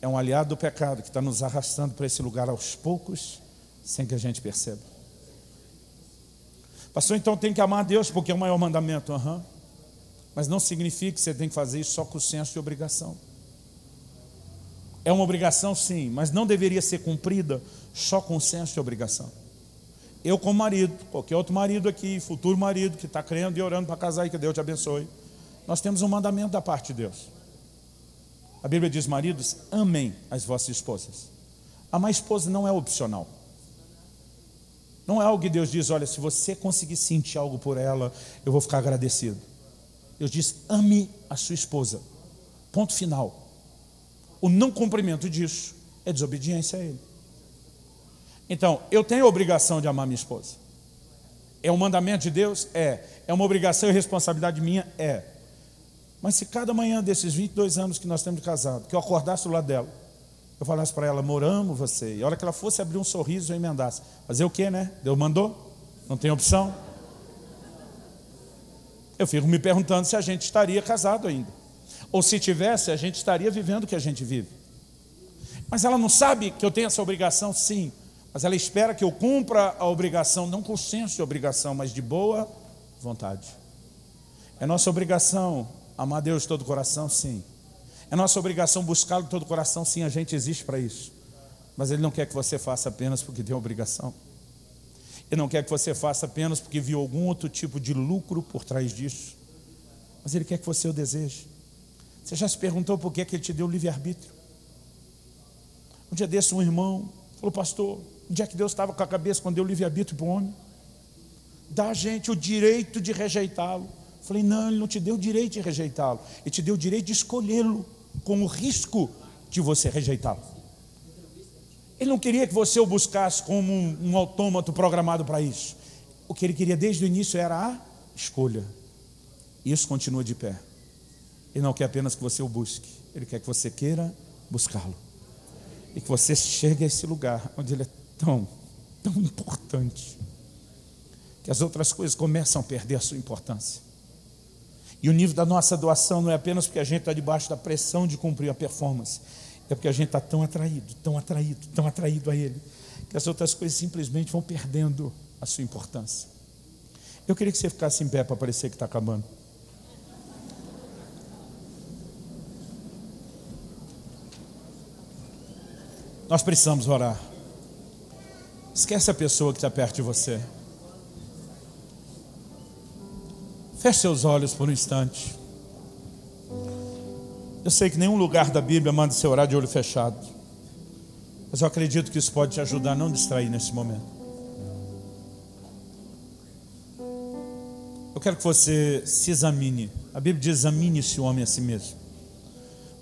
é um aliado do pecado que está nos arrastando para esse lugar aos poucos, sem que a gente perceba. Pastor, então tem que amar a Deus porque é o maior mandamento. Mas não significa que você tem que fazer isso só com o senso de obrigação. É uma obrigação sim, mas não deveria ser cumprida só com o senso de obrigação. Eu como marido, qualquer outro marido aqui, futuro marido que está crendo e orando para casar e que Deus te abençoe, nós temos um mandamento da parte de Deus. A Bíblia diz, maridos, amem as vossas esposas. Amar a esposa não é opcional. Não é algo que Deus diz, olha, se você conseguir sentir algo por ela, eu vou ficar agradecido. Deus diz: ame a sua esposa. Ponto final. O não cumprimento disso é desobediência a Ele. Então, eu tenho a obrigação de amar minha esposa. É um mandamento de Deus? É. É uma obrigação e responsabilidade minha? É. Mas se cada manhã desses 22 anos que nós temos de casado, que eu acordasse do lado dela, eu falasse para ela: amor, amo você, e a hora que ela fosse abrir um sorriso, eu emendasse. Fazer o quê, né? Deus mandou? Não tem opção? Eu fico me perguntando se a gente estaria casado ainda. Ou se tivesse, a gente estaria vivendo o que a gente vive. Mas ela não sabe que eu tenho essa obrigação? Sim. Mas ela espera que eu cumpra a obrigação, não com senso de obrigação, mas de boa vontade. É nossa obrigação amar Deus de todo o coração? Sim. É nossa obrigação buscá-lo de todo o coração? Sim, a gente existe para isso. Mas Ele não quer que você faça apenas porque tem obrigação. Ele não quer que você faça apenas porque viu algum outro tipo de lucro por trás disso. Mas Ele quer que você o deseje. Você já se perguntou por que Ele te deu o livre-arbítrio? Um dia desse, um irmão falou: pastor, onde é que Deus estava com a cabeça quando deu o livre-arbítrio para o homem? Dá a gente o direito de rejeitá-lo. Falei: não, Ele não te deu o direito de rejeitá-lo. Ele te deu o direito de escolhê-lo, com o risco de você rejeitá-lo. Ele não queria que você o buscasse como um autômato programado para isso. O que Ele queria desde o início era a escolha. E isso continua de pé. Ele não quer apenas que você o busque. Ele quer que você queira buscá-lo. E que você chegue a esse lugar onde Ele é tão importante, que as outras coisas começam a perder a sua importância. E o nível da nossa doação não é apenas porque a gente está debaixo da pressão de cumprir a performance. É porque a gente está tão atraído a Ele, que as outras coisas simplesmente vão perdendo a sua importância. Eu queria que você ficasse em pé para parecer que está acabando. Nós precisamos orar. Esquece a pessoa que está perto de você. Feche seus olhos por um instante. Eu sei que nenhum lugar da Bíblia manda você orar de olho fechado, mas eu acredito que isso pode te ajudar a não distrair nesse momento. Eu quero que você se examine. A Bíblia diz: examine-se o homem a si mesmo.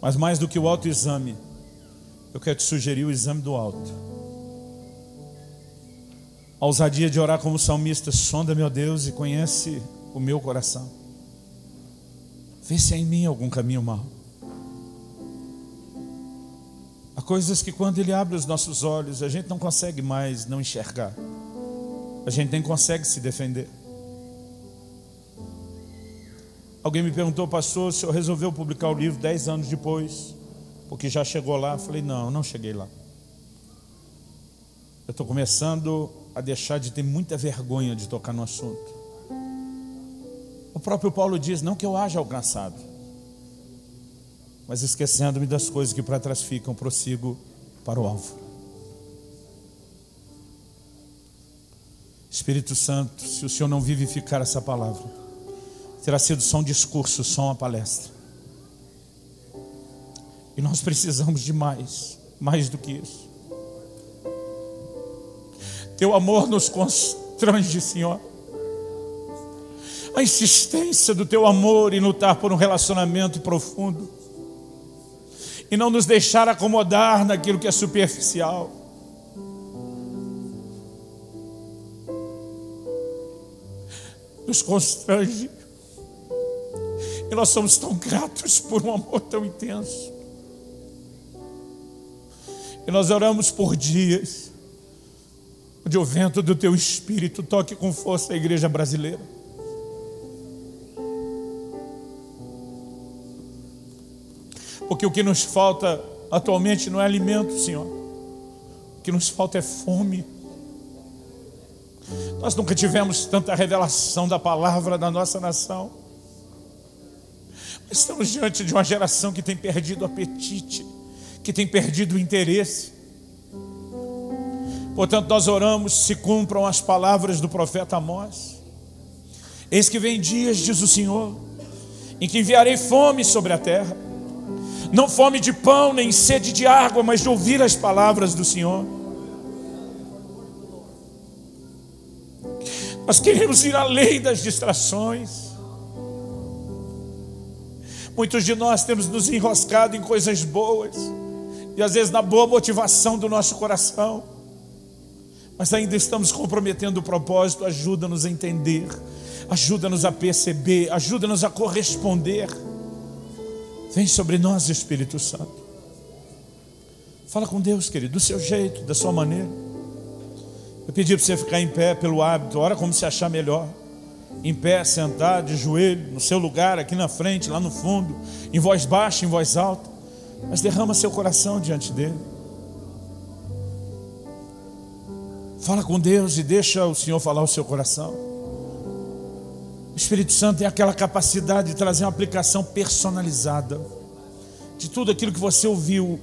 Mas mais do que o autoexame, eu quero te sugerir o exame do alto. A ousadia de orar como salmista: sonda, meu Deus, e conhece o meu coração. Vê se há em mim algum caminho mau. Há coisas que quando Ele abre os nossos olhos, a gente não consegue mais não enxergar. A gente nem consegue se defender. Alguém me perguntou: pastor, o senhor resolveu publicar o livro 10 anos depois, porque já chegou lá? Eu falei: não cheguei lá. Eu estou começando a deixar de ter muita vergonha de tocar no assunto. O próprio Paulo diz: não que eu haja alcançado, mas esquecendo-me das coisas que para trás ficam, prossigo para o alvo. Espírito Santo, se o Senhor não vivificar essa palavra, terá sido só um discurso, só uma palestra. E nós precisamos de mais do que isso. Teu amor nos constrange, Senhor. A insistência do Teu amor em lutar por um relacionamento profundo e não nos deixar acomodar naquilo que é superficial. Nos constrange. E nós somos tão gratos por um amor tão intenso. E nós oramos por dias onde o vento do Teu Espírito toque com força a igreja brasileira. Porque o que nos falta atualmente não é alimento, Senhor. O que nos falta é fome. Nós nunca tivemos tanta revelação da palavra da nossa nação. Mas estamos diante de uma geração que tem perdido o apetite, que tem perdido o interesse. Portanto, nós oramos: se cumpram as palavras do profeta Amós. Eis que vem dias, diz o Senhor, em que enviarei fome sobre a terra. Não fome de pão, nem sede de água, mas de ouvir as palavras do Senhor. Nós queremos ir além das distrações. Muitos de nós temos nos enroscado em coisas boas, e às vezes na boa motivação do nosso coração, mas ainda estamos comprometendo o propósito. Ajuda-nos a entender, ajuda-nos a perceber, ajuda-nos a corresponder. Vem sobre nós, Espírito Santo. Fala com Deus, querido, do seu jeito, da sua maneira. Eu pedi para você ficar em pé pelo hábito, ora como se achar melhor. Em pé, sentado, de joelho, no seu lugar, aqui na frente, lá no fundo, em voz baixa, em voz alta, mas derrama seu coração diante dele. Fala com Deus e deixa o Senhor falar o seu coração. O Espírito Santo tem aquela capacidade de trazer uma aplicação personalizada de tudo aquilo que você ouviu,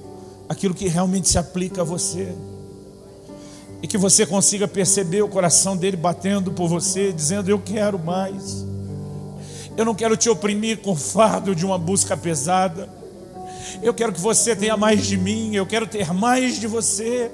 aquilo que realmente se aplica a você, e que você consiga perceber o coração dele batendo por você, dizendo: eu quero mais. Eu não quero te oprimir com o fardo de uma busca pesada. Eu quero que você tenha mais de mim, eu quero ter mais de você.